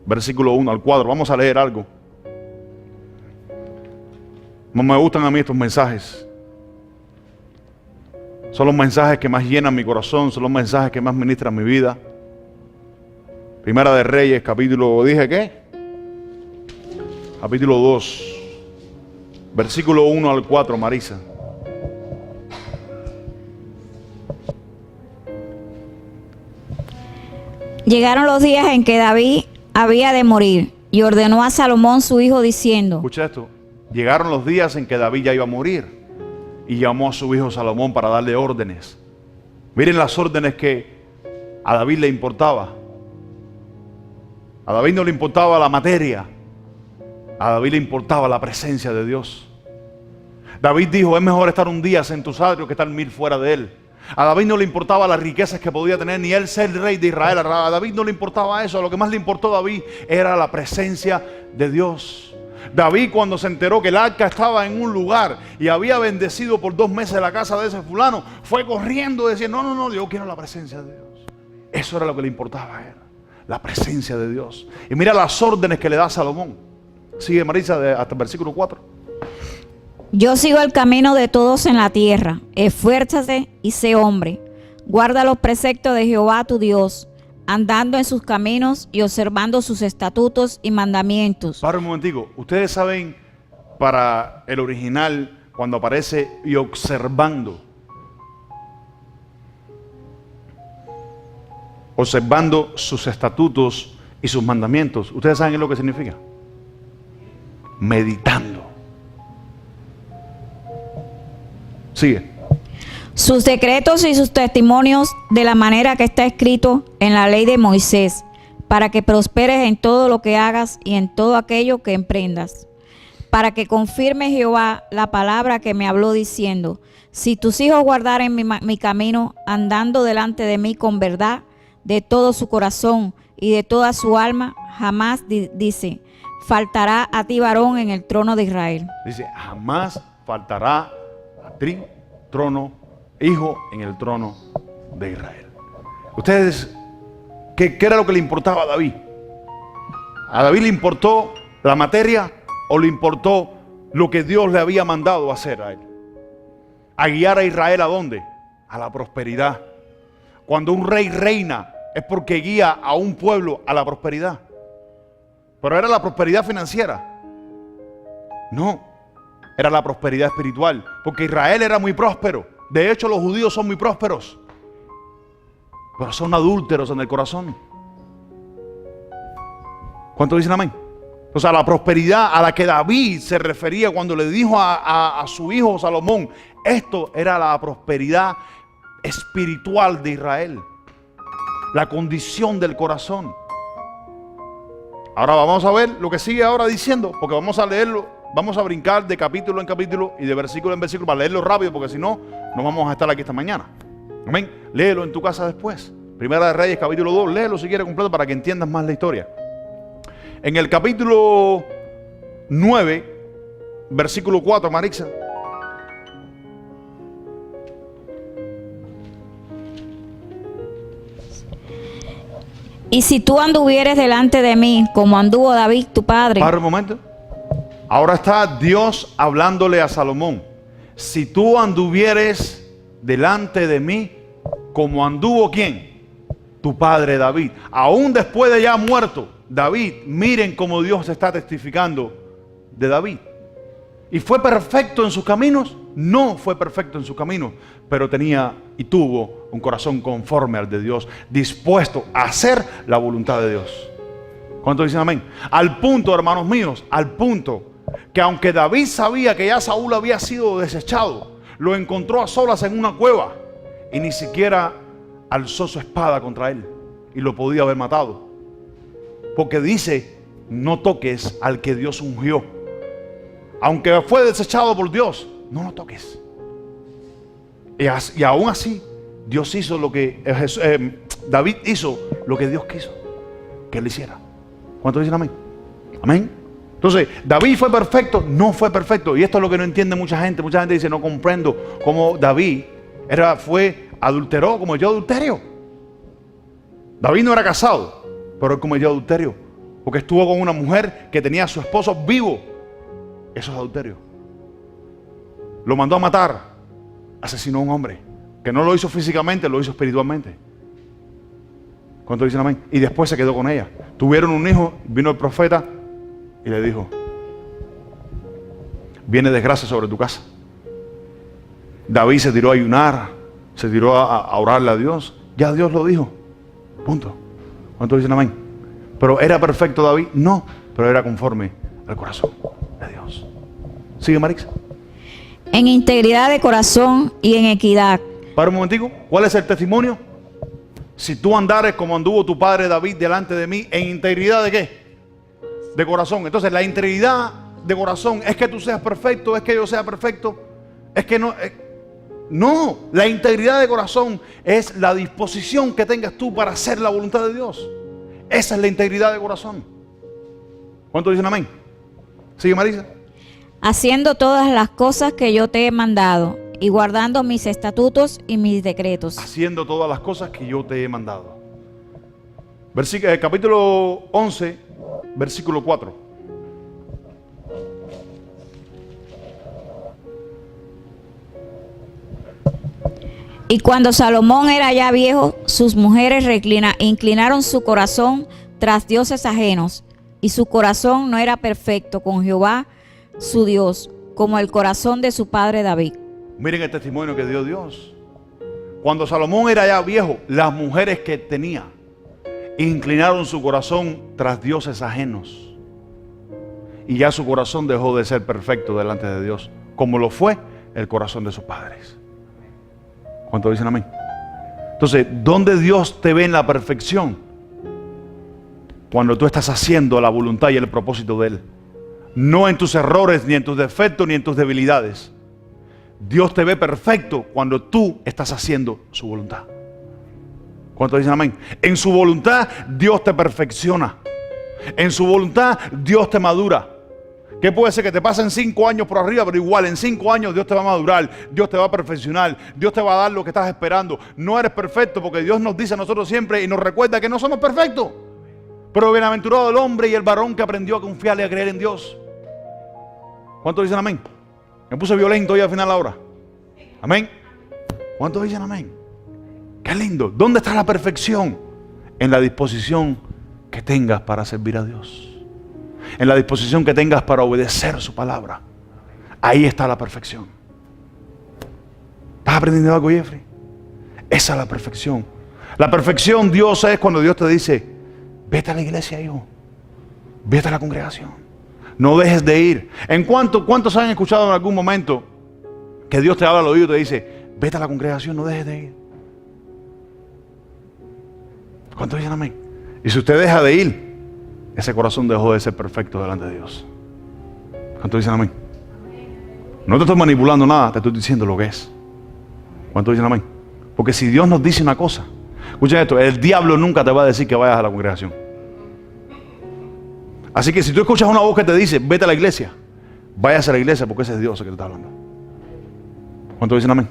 versículo 1 al 4. Vamos a leer algo. No me gustan a mí estos mensajes. Son los mensajes que más llenan mi corazón, son los mensajes que más ministran mi vida. Primera de Reyes, capítulo, ¿dije qué? Capítulo 2, versículo 1 al 4, Marisa. Llegaron los días en que David había de morir y ordenó a Salomón su hijo diciendo. Escucha esto. Llegaron los días en que David ya iba a morir y llamó a su hijo Salomón para darle órdenes. Miren las órdenes que a David le importaba. A David no le importaba la materia. A David le importaba la presencia de Dios. David dijo, es mejor estar un día en tu atrio que estar 1000 fuera de él. A David no le importaba las riquezas que podía tener, ni él ser rey de Israel. A David no le importaba eso. Lo que más le importó a David era la presencia de Dios. David, cuando se enteró que el arca estaba en un lugar y había bendecido por 2 meses la casa de ese fulano, fue corriendo y decía, no, yo quiero la presencia de Dios. Eso era lo que le importaba a él, la presencia de Dios. Y mira las órdenes que le da Salomón. Sigue Marisa hasta el versículo 4. Yo sigo el camino de todos en la tierra. Esfuérzate y sé hombre. Guarda los preceptos de Jehová tu Dios, andando en sus caminos y observando sus estatutos y mandamientos. Para un momentico. Ustedes saben, para el original, cuando aparece y observando sus estatutos y sus mandamientos, ¿ustedes saben lo que significa? Meditando. Sigue. Sus decretos y sus testimonios de la manera que está escrito en la ley de Moisés, para que prosperes en todo lo que hagas y en todo aquello que emprendas. Para que confirme Jehová la palabra que me habló diciendo, si tus hijos guardaren mi camino, andando delante de mí con verdad, de todo su corazón y de toda su alma, jamás, dice, faltará a ti varón en el trono de Israel. Dice, jamás faltará a ti trono, hijo en el trono de Israel. Ustedes, ¿qué era lo que le importaba a David? ¿A David le importó la materia o le importó lo que Dios le había mandado hacer a él? A guiar a Israel, ¿a dónde? A la prosperidad. Cuando un rey reina es porque guía a un pueblo a la prosperidad. Pero era la prosperidad financiera. No, era la prosperidad espiritual, porque Israel era muy próspero. De hecho, los judíos son muy prósperos, pero son adúlteros en el corazón. ¿Cuántos dicen amén? O sea, la prosperidad a la que David se refería cuando le dijo a su hijo Salomón, esto era la prosperidad espiritual de Israel, la condición del corazón. Ahora vamos a ver lo que sigue ahora diciendo, porque vamos a leerlo. Vamos a brincar de capítulo en capítulo y de versículo en versículo para leerlo rápido, porque si no, no vamos a estar aquí esta mañana. Amén. Léelo en tu casa después. Primera de Reyes, capítulo 2. Léelo si quieres completo para que entiendas más la historia. En el capítulo 9, versículo 4, Marixa. Y si tú anduvieres delante de mí, como anduvo David tu padre. Para un momento. Ahora está Dios hablándole a Salomón. Si tú anduvieres delante de mí, como anduvo ¿quién? Tu padre David. Aún después de ya muerto David, miren cómo Dios está testificando de David. ¿Y fue perfecto en sus caminos? No fue perfecto en sus caminos, pero tenía y tuvo un corazón conforme al de Dios, dispuesto a hacer la voluntad de Dios. ¿Cuántos dicen amén? Al punto, hermanos míos, al punto que aunque David sabía que ya Saúl había sido desechado, lo encontró a solas en una cueva y ni siquiera alzó su espada contra él y lo podía haber matado. Porque dice, no toques al que Dios ungió. Aunque fue desechado por Dios, no lo toques. Y aún así, Dios hizo lo que David hizo lo que Dios quiso que él hiciera. ¿Cuántos dicen amén? Amén. Entonces, David fue perfecto, no fue perfecto. Y esto es lo que no entiende mucha gente. Mucha gente dice, no comprendo cómo David adulteró, cometió adulterio. David no era casado, pero él cometió adulterio porque estuvo con una mujer que tenía a su esposo vivo. Eso es adulterio. Lo mandó a matar. Asesinó a un hombre que no lo hizo físicamente, lo hizo espiritualmente. ¿Cuánto dicen amén? Y después se quedó con ella. Tuvieron un hijo, vino el profeta y le dijo, viene desgracia sobre tu casa. David se tiró a ayunar, se tiró a orarle a Dios. Ya Dios lo dijo. Punto. ¿Cuánto dicen amén? Pero ¿era perfecto David? No, pero era conforme al corazón de Dios. ¿Sigue, Marix? En integridad de corazón y en equidad. Para un momentico, ¿cuál es el testimonio? Si tú andares como anduvo tu padre David delante de mí, ¿en integridad de qué? De corazón. Entonces la integridad de corazón es que tú seas perfecto, es que yo sea perfecto, es que no... No, la integridad de corazón es la disposición que tengas tú para hacer la voluntad de Dios. Esa es la integridad de corazón. ¿Cuántos dicen amén? ¿Sigue, Marisa? Haciendo todas las cosas que yo te he mandado y guardando mis estatutos y mis decretos. Haciendo todas las cosas que yo te he mandado. Capítulo 11, versículo 4. Y cuando Salomón era ya viejo, sus mujeres inclinaron su corazón tras dioses ajenos, y su corazón no era perfecto con Jehová, su Dios, como el corazón de su padre David. Miren el testimonio que dio Dios. Cuando Salomón era ya viejo, las mujeres que tenía inclinaron su corazón tras dioses ajenos, y ya su corazón dejó de ser perfecto delante de Dios, como lo fue el corazón de sus padres. ¿Cuántos dicen amén? Entonces, ¿dónde Dios te ve en la perfección? Cuando tú estás haciendo la voluntad y el propósito de Él. No en tus errores, ni en tus defectos, ni en tus debilidades. Dios te ve perfecto cuando tú estás haciendo su voluntad. ¿Cuántos dicen amén? En su voluntad Dios te perfecciona. En su voluntad Dios te madura. ¿Qué puede ser? Que te pasen 5 años por arriba, pero igual en 5 años Dios te va a madurar, Dios te va a perfeccionar, Dios te va a dar lo que estás esperando. No eres perfecto porque Dios nos dice a nosotros siempre y nos recuerda que no somos perfectos. Pero bienaventurado el hombre y el varón que aprendió a confiar y a creer en Dios. ¿Cuántos dicen amén? Me puse violento hoy al final ahora. Amén. ¿Cuántos dicen amén? Qué lindo. ¿Dónde está la perfección? En la disposición que tengas para servir a Dios. En la disposición que tengas para obedecer su palabra. Ahí está la perfección. ¿Estás aprendiendo algo, Jeffrey? Esa es la perfección. La perfección, Dios, es cuando Dios te dice, vete a la iglesia, hijo. Vete a la congregación. No dejes de ir. ¿Cuántos han escuchado en algún momento que Dios te habla al oído y te dice, vete a la congregación, no dejes de ir? ¿Cuántos dicen amén? Y si usted deja de ir, ese corazón dejó de ser perfecto delante de Dios. ¿Cuántos dicen amén? No te estoy manipulando nada, te estoy diciendo lo que es. ¿Cuántos dicen amén? Porque si Dios nos dice una cosa, escuchen esto, el diablo nunca te va a decir que vayas a la congregación. Así que si tú escuchas una voz que te dice, vete a la iglesia, váyase a la iglesia porque ese es Dios el que te está hablando. ¿Cuántos dicen amén?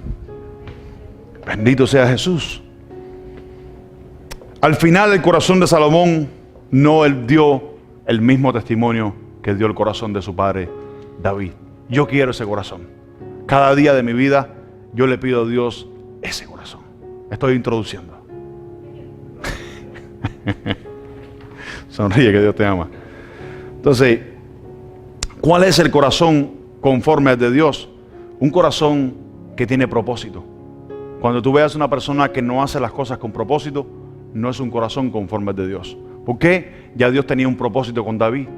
Bendito sea Jesús. Al final el corazón de Salomón no dio el mismo testimonio que dio el corazón de su padre David. Yo quiero ese corazón. Cada día de mi vida yo le pido a Dios ese corazón. Estoy introduciendo. Sonríe, que Dios te ama. Entonces, ¿cuál es el corazón conforme al de Dios? Un corazón que tiene propósito. Cuando tú veas una persona que no hace las cosas con propósito, no es un corazón conforme al de Dios. ¿Por qué? Ya Dios tenía un propósito con David.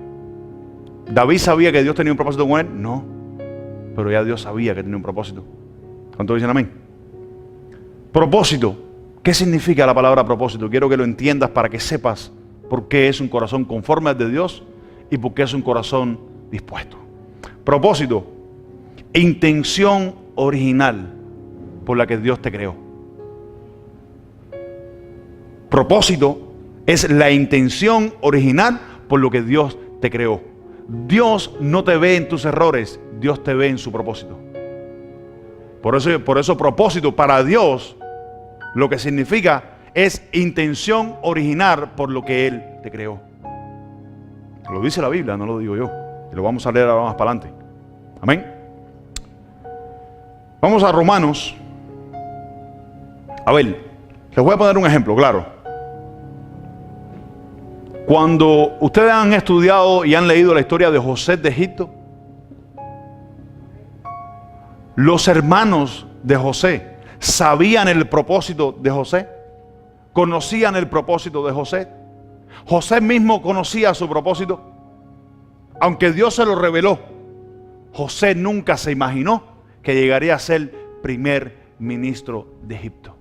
¿David sabía que Dios tenía un propósito con él? No. Pero ya Dios sabía que tenía un propósito. ¿Cuántos dicen amén? Propósito. ¿Qué significa la palabra propósito? Quiero que lo entiendas para que sepas por qué es un corazón conforme al de Dios y por qué es un corazón dispuesto. Propósito. Intención original por la que Dios te creó. Propósito es la intención original por lo que Dios te creó. Dios no te ve en tus errores, Dios te ve en su propósito. Por eso propósito para Dios lo que significa es intención original por lo que Él te creó. Lo dice la Biblia, no lo digo yo. Y lo vamos a leer ahora más para adelante. Amén. Vamos a Romanos. A ver, les voy a poner un ejemplo, claro. Cuando ustedes han estudiado y han leído la historia de José de Egipto, los hermanos de José sabían el propósito de José, conocían el propósito de José. José mismo conocía su propósito, aunque Dios se lo reveló. José nunca se imaginó que llegaría a ser primer ministro de Egipto.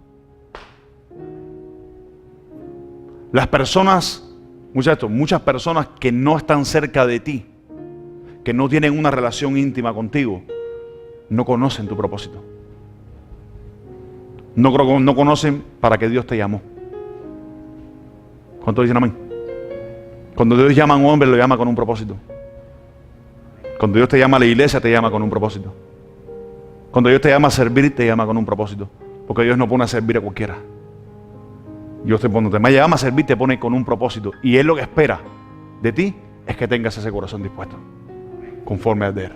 Las personas, muchas personas que no están cerca de ti, que no tienen una relación íntima contigo, no conocen tu propósito. No conocen para qué Dios te llamó. ¿Cuántos dicen amén? Cuando Dios llama a un hombre, lo llama con un propósito. Cuando Dios te llama a la iglesia, te llama con un propósito. Cuando Dios te llama a servir, te llama con un propósito. Porque Dios no pone a servir a cualquiera. Dios cuando te llama a servir, te pone con un propósito. Y Él lo que espera de ti es que tengas ese corazón dispuesto, conforme al de Él.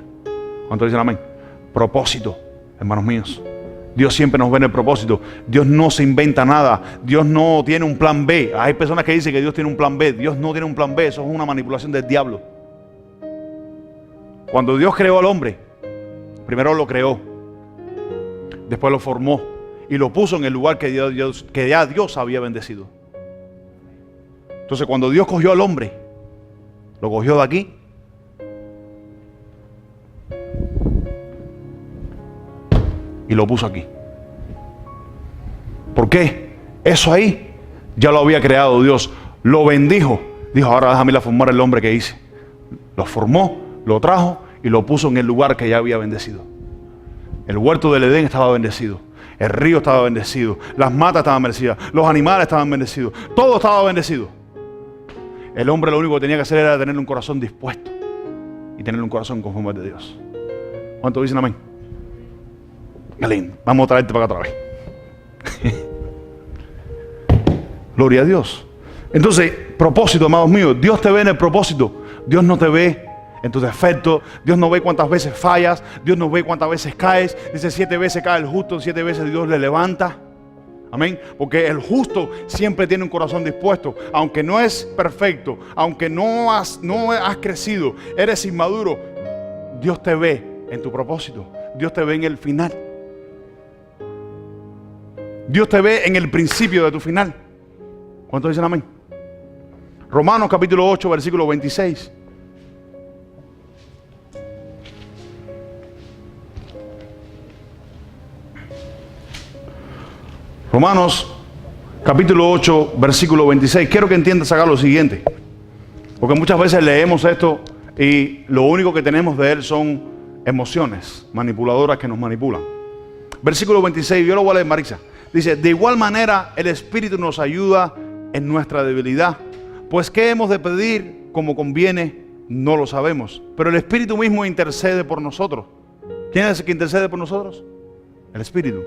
¿Cuántos dicen amén? Propósito, hermanos míos. Dios siempre nos ve en el propósito. Dios no se inventa nada. Dios no tiene un plan B. Hay personas que dicen que Dios tiene un plan B. Dios no tiene un plan B. Eso es una manipulación del diablo. Cuando Dios creó al hombre, primero lo creó, después lo formó y lo puso en el lugar que ya Dios había bendecido. Entonces, cuando Dios cogió al hombre, lo cogió de aquí y lo puso aquí. ¿Por qué? Eso ahí ya lo había creado Dios. Lo bendijo. Dijo, ahora déjame ir a formar el hombre que hice. Lo formó, lo trajo y lo puso en el lugar que ya había bendecido. El huerto del Edén estaba bendecido. El río estaba bendecido. Las matas estaban bendecidas. Los animales estaban bendecidos. Todo estaba bendecido. El hombre lo único que tenía que hacer era tener un corazón dispuesto y tener un corazón conforme al de Dios. ¿Cuántos dicen amén? Galín, vamos a traerte para acá otra vez. Gloria a Dios. Entonces, propósito, amados míos. Dios te ve en el propósito. Dios no te ve en tus defectos. Dios no ve cuántas veces fallas. Dios no ve cuántas veces caes. Dice 7 veces cae el justo, 7 veces Dios le levanta. Amén. Porque el justo siempre tiene un corazón dispuesto. Aunque no es perfecto, aunque no has crecido, eres inmaduro, Dios te ve en tu propósito. Dios te ve en el final. Dios te ve en el principio de tu final. ¿Cuántos dicen amén? Romanos capítulo 8, versículo 26. Romanos capítulo 8, versículo 26. Quiero que entiendas acá lo siguiente. Porque muchas veces leemos esto y lo único que tenemos de él son emociones manipuladoras que nos manipulan. Versículo 26, yo lo voy a leer, Marisa. Dice, de igual manera el Espíritu nos ayuda en nuestra debilidad. Pues ¿qué hemos de pedir como conviene No lo sabemos, pero el Espíritu mismo intercede por nosotros. ¿Quién es el que intercede por nosotros? El Espíritu.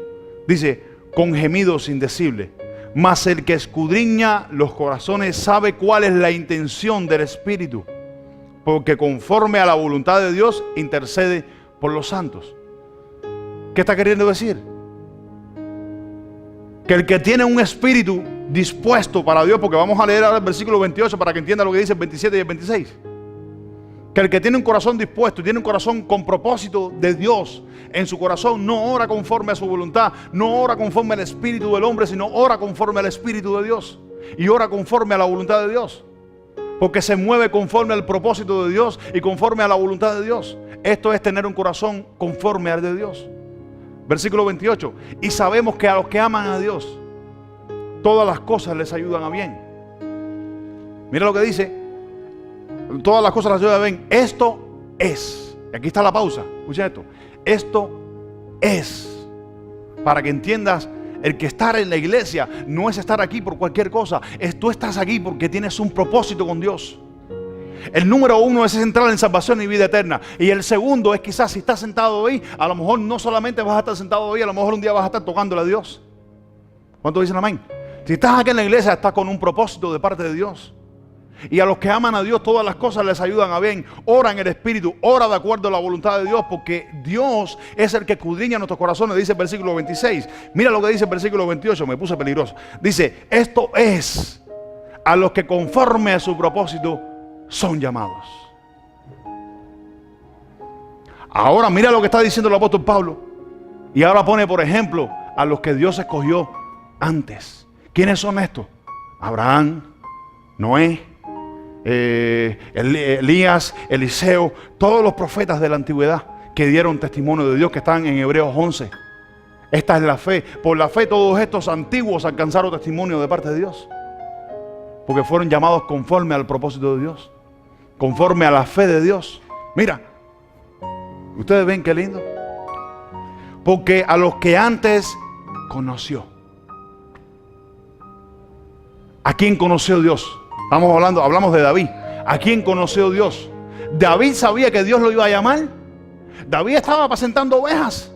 Dice, con gemidos indecibles. Mas el que escudriña los corazones sabe cuál es la intención del Espíritu, porque conforme a la voluntad de Dios intercede por los santos. ¿Qué está queriendo decir? Que el que tiene un espíritu dispuesto para Dios, porque vamos a leer ahora el versículo 28 para que entienda lo que dice el 27 y el 26. Que el que tiene un corazón dispuesto, tiene un corazón con propósito de Dios en su corazón, no ora conforme a su voluntad, no ora conforme al espíritu del hombre, sino ora conforme al espíritu de Dios. Y ora conforme a la voluntad de Dios. Porque se mueve conforme al propósito de Dios y conforme a la voluntad de Dios. Esto es tener un corazón conforme al de Dios. Versículo 28. Y sabemos que a los que aman a Dios, todas las cosas les ayudan a bien. Mira lo que dice. Todas las cosas les ayudan a bien. Esto es. Y aquí está la pausa. Escuchen esto. Esto es. Para que entiendas, el que estar en la iglesia no es estar aquí por cualquier cosa. Tú estás aquí porque tienes un propósito con Dios. El número uno es entrar en salvación y vida eterna. Y el segundo es quizás si estás sentado ahí, a lo mejor no solamente vas a estar sentado ahí, a lo mejor un día vas a estar tocándole a Dios. ¿Cuántos dicen amén? Si estás aquí en la iglesia, estás con un propósito de parte de Dios. Y a los que aman a Dios, todas las cosas les ayudan a bien. Ora en el Espíritu, ora de acuerdo a la voluntad de Dios, porque Dios es el que escudriña nuestros corazones, dice el versículo 26. Mira lo que dice el versículo 28, me puse peligroso. Dice, esto es a los que conforme a su propósito son llamados. Ahora mira lo que está diciendo el apóstol Pablo. Y ahora pone por ejemplo a los que Dios escogió antes. ¿Quiénes son estos? Abraham, Noé, Elías, Eliseo, todos los profetas de la antigüedad que dieron testimonio de Dios, que están en Hebreos 11. Esta es la fe. Por la fe todos estos antiguos alcanzaron testimonio de parte de Dios, porque fueron llamados conforme al propósito de Dios, conforme a la fe de Dios. Mira, ustedes ven qué lindo. Porque a los que antes conoció. ¿A quién conoció Dios? Hablamos de David. ¿A quién conoció Dios? David sabía que Dios lo iba a llamar. David estaba apacentando ovejas.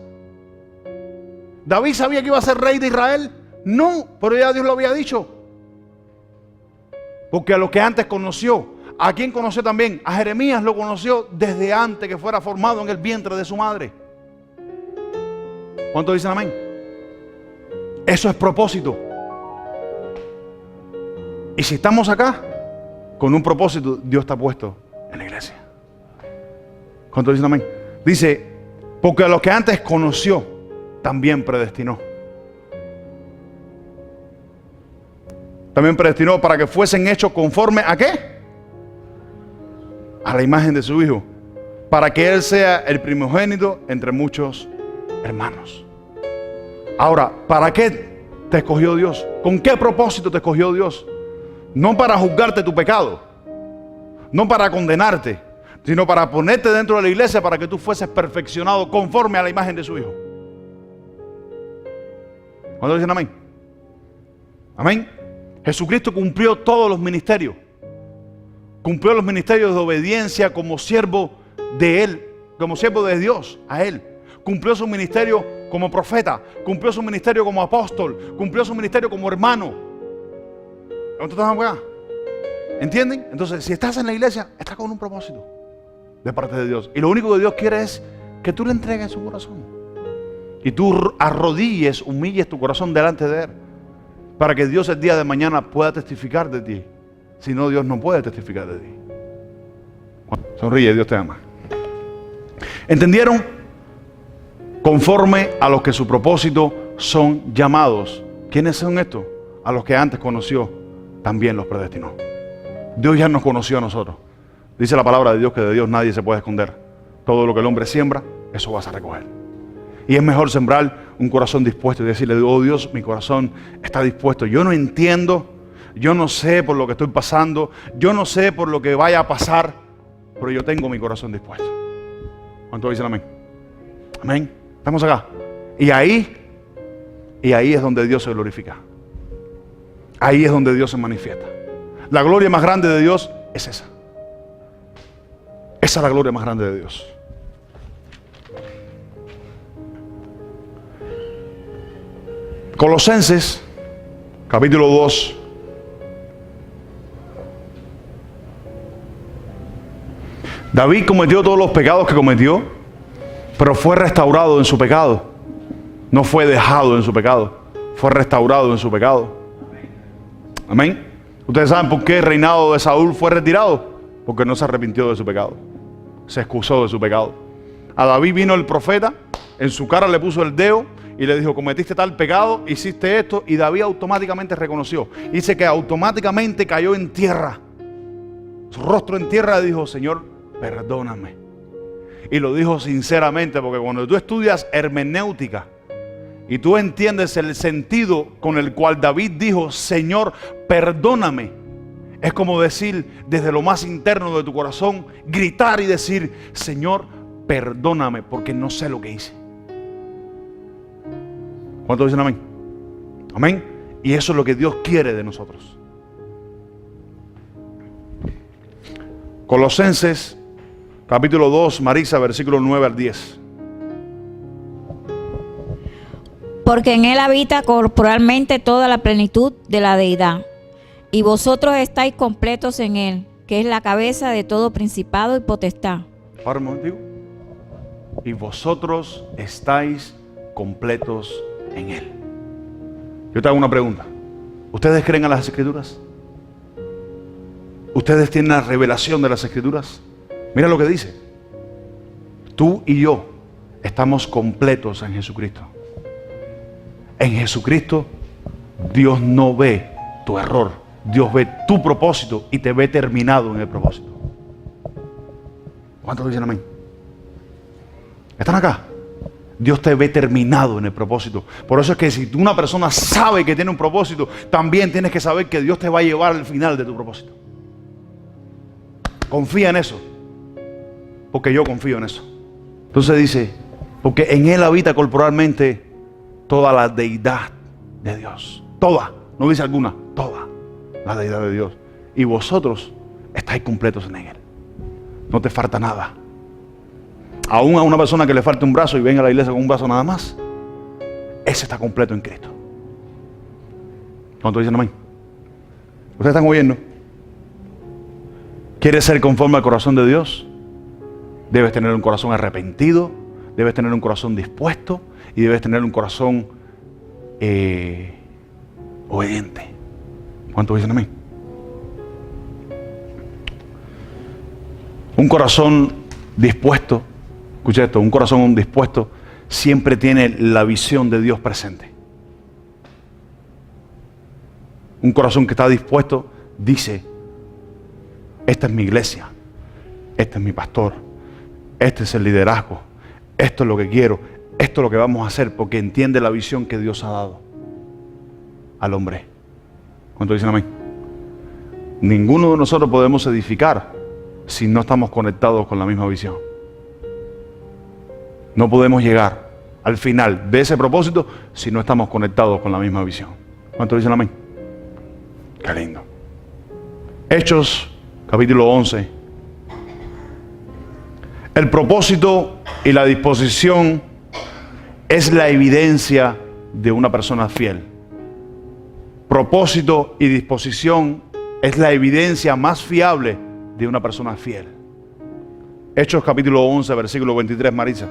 David sabía que iba a ser rey de Israel. No, pero ya Dios lo había dicho. Porque a los que antes conoció, ¿a quién conoció también? A Jeremías lo conoció desde antes que fuera formado en el vientre de su madre. ¿Cuántos dicen amén? Eso es propósito. Y si estamos acá, con un propósito, Dios está puesto en la iglesia. ¿Cuántos dicen amén? Dice, porque a los que antes conoció, también predestinó. También predestinó para que fuesen hechos conforme ¿a qué? A la imagen de su Hijo, para que Él sea el primogénito entre muchos hermanos. Ahora, ¿para qué te escogió Dios? ¿Con qué propósito te escogió Dios? No para juzgarte tu pecado, no para condenarte, sino para ponerte dentro de la iglesia para que tú fueses perfeccionado conforme a la imagen de su Hijo. ¿Cuándo dicen amén? Amén. Jesucristo cumplió todos los ministerios. Cumplió los ministerios de obediencia como siervo de Él, como siervo de Dios a Él. Cumplió su ministerio como profeta, cumplió su ministerio como apóstol, cumplió su ministerio como hermano. ¿Entienden? Entonces, si estás en la iglesia, estás con un propósito de parte de Dios. Y lo único que Dios quiere es que tú le entregues su corazón. Y tú arrodilles, humilles tu corazón delante de Él. Para que Dios el día de mañana pueda testificar de ti. Si no, Dios no puede testificar de ti. Sonríe, Dios te ama. ¿Entendieron? Conforme a los que su propósito son llamados. ¿Quiénes son estos? A los que antes conoció, también los predestinó. Dios ya nos conoció a nosotros. Dice la palabra de Dios que de Dios nadie se puede esconder. Todo lo que el hombre siembra, eso vas a recoger. Y es mejor sembrar un corazón dispuesto y decirle, oh Dios, mi corazón está dispuesto. Yo no entiendo, yo no sé por lo que estoy pasando, yo no sé por lo que vaya a pasar, pero yo tengo mi corazón dispuesto. ¿Cuántos dicen amén? Amén. Estamos acá. Y ahí es donde Dios se glorifica. Ahí es donde Dios se manifiesta. La gloria más grande de Dios es esa. Esa es la gloria más grande de Dios. Colosenses, capítulo 2. David cometió todos los pecados que cometió, pero fue restaurado en su pecado. No fue dejado en su pecado, fue restaurado en su pecado. Amén. Ustedes saben por qué el reinado de Saúl fue retirado. Porque no se arrepintió de su pecado. Se excusó de su pecado. A David vino el profeta, en su cara le puso el dedo y le dijo: cometiste tal pecado, hiciste esto. Y David automáticamente reconoció. Dice que automáticamente cayó en tierra. Su rostro en tierra, dijo: Señor, perdóname. Y lo dijo sinceramente, porque cuando tú estudias hermenéutica y tú entiendes el sentido con el cual David dijo: Señor, perdóname, es como decir desde lo más interno de tu corazón, gritar y decir: Señor, perdóname porque no sé lo que hice. ¿Cuántos dicen amén? Amén. Y eso es lo que Dios quiere de nosotros. Colosenses capítulo 2, Marisa, versículo 9 al 10. Porque en él habita corporalmente toda la plenitud de la deidad, y vosotros estáis completos en él, que es la cabeza de todo principado y potestad. Para un momento. Y vosotros estáis completos en él. Yo te hago una pregunta. ¿Ustedes creen a las Escrituras? ¿Ustedes tienen la revelación de las Escrituras? Mira lo que dice. Tú y yo estamos completos en Jesucristo. En Jesucristo Dios no ve tu error. Dios ve tu propósito y te ve terminado en el propósito. ¿Cuántos dicen amén? ¿Están acá? Dios te ve terminado en el propósito. Por eso es que si una persona sabe que tiene un propósito, también tienes que saber que Dios te va a llevar al final de tu propósito. Confía en eso. Porque yo confío en eso. Entonces dice: porque en él habita corporalmente toda la deidad de Dios. Toda, no dice alguna, toda la deidad de Dios. Y vosotros estáis completos en él. No te falta nada. Aún a una persona que le falte un brazo y venga a la iglesia con un brazo nada más, ese está completo en Cristo. ¿Cuántos dicen amén? ¿Ustedes están oyendo? ¿Quieres ser conforme al corazón de Dios? Debes tener un corazón arrepentido, debes tener un corazón dispuesto y debes tener un corazón obediente. ¿Cuántos dicen amén? Un corazón dispuesto, escucha esto, un corazón dispuesto siempre tiene la visión de Dios presente. Un corazón que está dispuesto dice: esta es mi iglesia, este es mi pastor, este es el liderazgo, esto es lo que quiero, esto es lo que vamos a hacer, porque entiende la visión que Dios ha dado al hombre. ¿Cuántos dicen amén? Ninguno de nosotros podemos edificar si no estamos conectados con la misma visión. No podemos llegar al final de ese propósito si no estamos conectados con la misma visión. ¿Cuántos dicen amén? Qué lindo. Hechos capítulo 11. El propósito y la disposición es la evidencia de una persona fiel. Propósito y disposición es la evidencia más fiable de una persona fiel. Hechos capítulo 11, versículo 23, Marisa.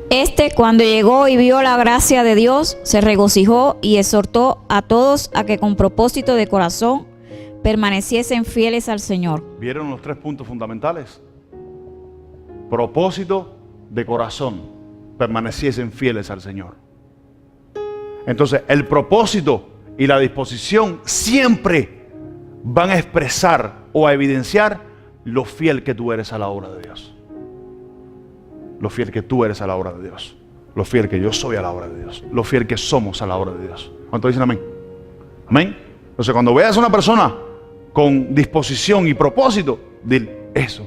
Este, cuando llegó y vio la gracia de Dios, se regocijó y exhortó a todos a que con propósito de corazón permaneciesen fieles al Señor. ¿Vieron los tres puntos fundamentales? Propósito de corazón, permaneciesen fieles al Señor. Entonces, el propósito y la disposición siempre van a expresar o a evidenciar lo fiel que tú eres a la obra de Dios. Lo fiel que tú eres a la obra de Dios. Lo fiel que yo soy a la obra de Dios. Lo fiel que somos a la obra de Dios. ¿Cuántos dicen amén? Amén. Entonces, cuando veas a una persona con disposición y propósito, dile eso.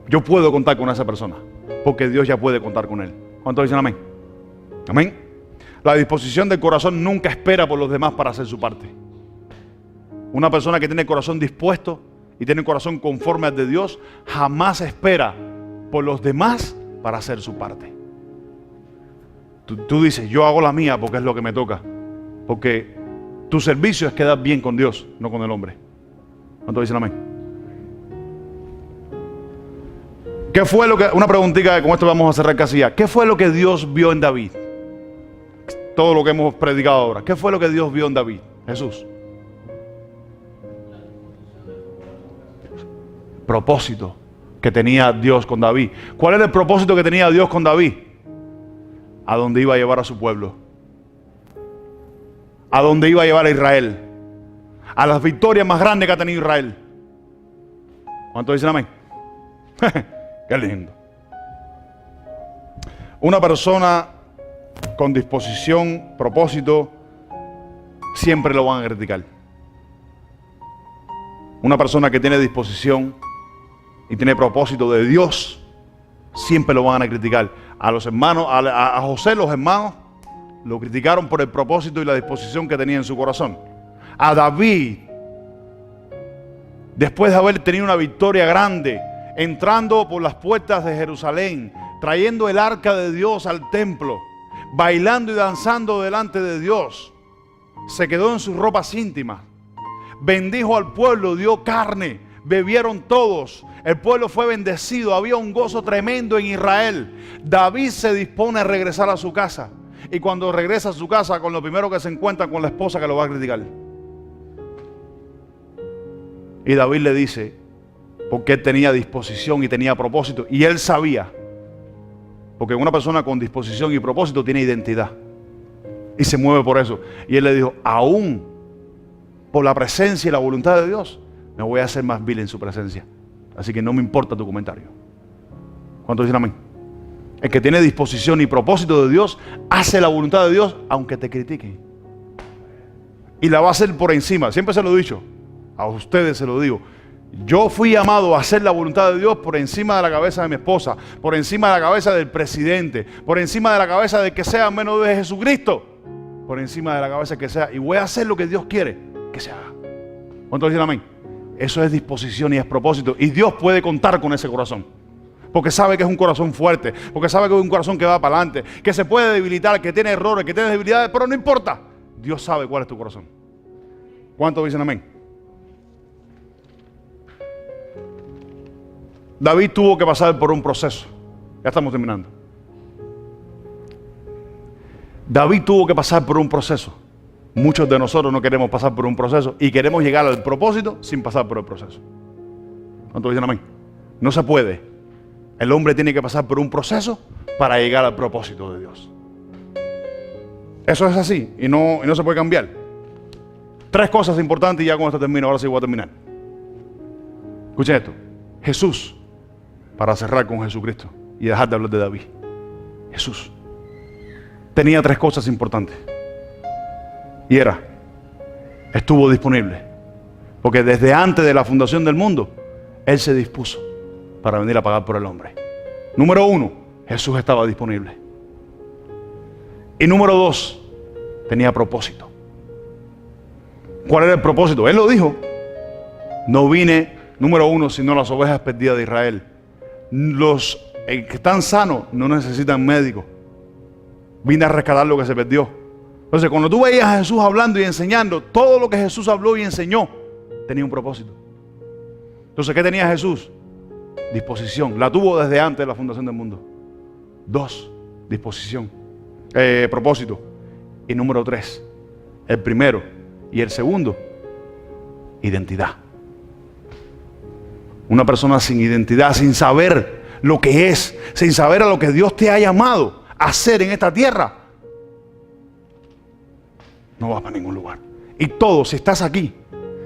Yo puedo contar con esa persona, porque Dios ya puede contar con él. ¿Cuántos dicen amén? Amén. La disposición del corazón nunca espera por los demás para hacer su parte. Una persona que tiene el corazón dispuesto y tiene el corazón conforme al de Dios, jamás espera por los demás para hacer su parte. Tú dices, yo hago la mía porque es lo que me toca. Porque tu servicio es quedar bien con Dios, no con el hombre. ¿Cuántos dicen amén? ¿Qué fue lo que, una preguntita, con esto vamos a cerrar casi ya. ¿Qué fue lo que Dios vio en David? Todo lo que hemos predicado ahora. ¿Qué fue lo que Dios vio en David? Jesús. Propósito que tenía Dios con David. ¿Cuál era el propósito que tenía Dios con David? A dónde iba a llevar a su pueblo. A dónde iba a llevar a Israel. A las victorias más grandes que ha tenido Israel. ¿Cuántos dicen amén? Qué lindo. Una persona con disposición, propósito, siempre lo van a criticar. Una persona que tiene disposición y tiene propósito de Dios, siempre lo van a criticar. A los hermanos, a José, los hermanos lo criticaron por el propósito y la disposición que tenía en su corazón. A David, después de haber tenido una victoria grande, entrando por las puertas de Jerusalén, trayendo el arca de Dios al templo, bailando y danzando delante de Dios, se quedó en sus ropas íntimas, bendijo al pueblo, dio carne, bebieron todos, el pueblo fue bendecido, había un gozo tremendo en Israel. David se dispone a regresar a su casa, y cuando regresa a su casa, con lo primero que se encuentra con la esposa que lo va a criticar. Y David le dice, porque él tenía disposición y tenía propósito, y él sabía, porque una persona con disposición y propósito tiene identidad y se mueve por eso. Y él le dijo, aún por la presencia y la voluntad de Dios, me voy a hacer más vil en su presencia. Así que no me importa tu comentario. ¿Cuántos dicen amén? El que tiene disposición y propósito de Dios, hace la voluntad de Dios, aunque te critiquen. Y la va a hacer por encima. Siempre se lo he dicho. A ustedes se lo digo. Yo fui llamado a hacer la voluntad de Dios por encima de la cabeza de mi esposa, por encima de la cabeza del presidente, por encima de la cabeza del que sea menos de Jesucristo, por encima de la cabeza que sea. Y voy a hacer lo que Dios quiere que se haga. ¿Cuántos dicen amén? Eso es disposición y es propósito. Y Dios puede contar con ese corazón. Porque sabe que es un corazón fuerte. Porque sabe que es un corazón que va para adelante. Que se puede debilitar, que tiene errores, que tiene debilidades. Pero no importa. Dios sabe cuál es tu corazón. ¿Cuántos dicen amén? David tuvo que pasar por un proceso. Ya estamos terminando. David tuvo que pasar por un proceso. Muchos de nosotros no queremos pasar por un proceso y queremos llegar al propósito sin pasar por el proceso. ¿Cuántos dicen amén? No se puede. El hombre tiene que pasar por un proceso para llegar al propósito de Dios. Eso es así y no se puede cambiar. 3 cosas importantes y ya con esto termino. Ahora sí voy a terminar. Escuchen esto. Jesús, para cerrar con Jesucristo y dejar de hablar de David. Jesús tenía 3 cosas importantes. Y estuvo disponible. Porque desde antes de la fundación del mundo, Él se dispuso para venir a pagar por el hombre. Número 1, Jesús estaba disponible. Y número 2, tenía propósito. ¿Cuál era el propósito? Él lo dijo. No vine, número 1, sino las ovejas perdidas de Israel. Los que están sanos no necesitan médicos. Vine a rescatar lo que se perdió. Entonces, cuando tú veías a Jesús hablando y enseñando, todo lo que Jesús habló y enseñó tenía un propósito. Entonces, ¿qué tenía Jesús? Disposición. La tuvo desde antes de la fundación del mundo. 2, disposición. Propósito. Y número 3, el primero y el segundo, identidad. Una persona sin identidad, sin saber lo que es, sin saber a lo que Dios te ha llamado a hacer en esta tierra, no vas para ningún lugar. Y todo, si estás aquí,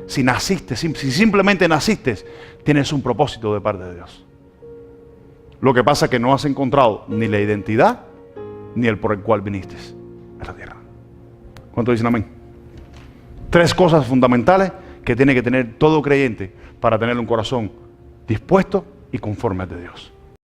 si naciste, si simplemente naciste, tienes un propósito de parte de Dios. Lo que pasa es que no has encontrado ni la identidad, ni el por el cual viniste a esta tierra. ¿Cuántos dicen amén? 3 cosas fundamentales que tiene que tener todo creyente para tener un corazón dispuesto y conforme a Dios.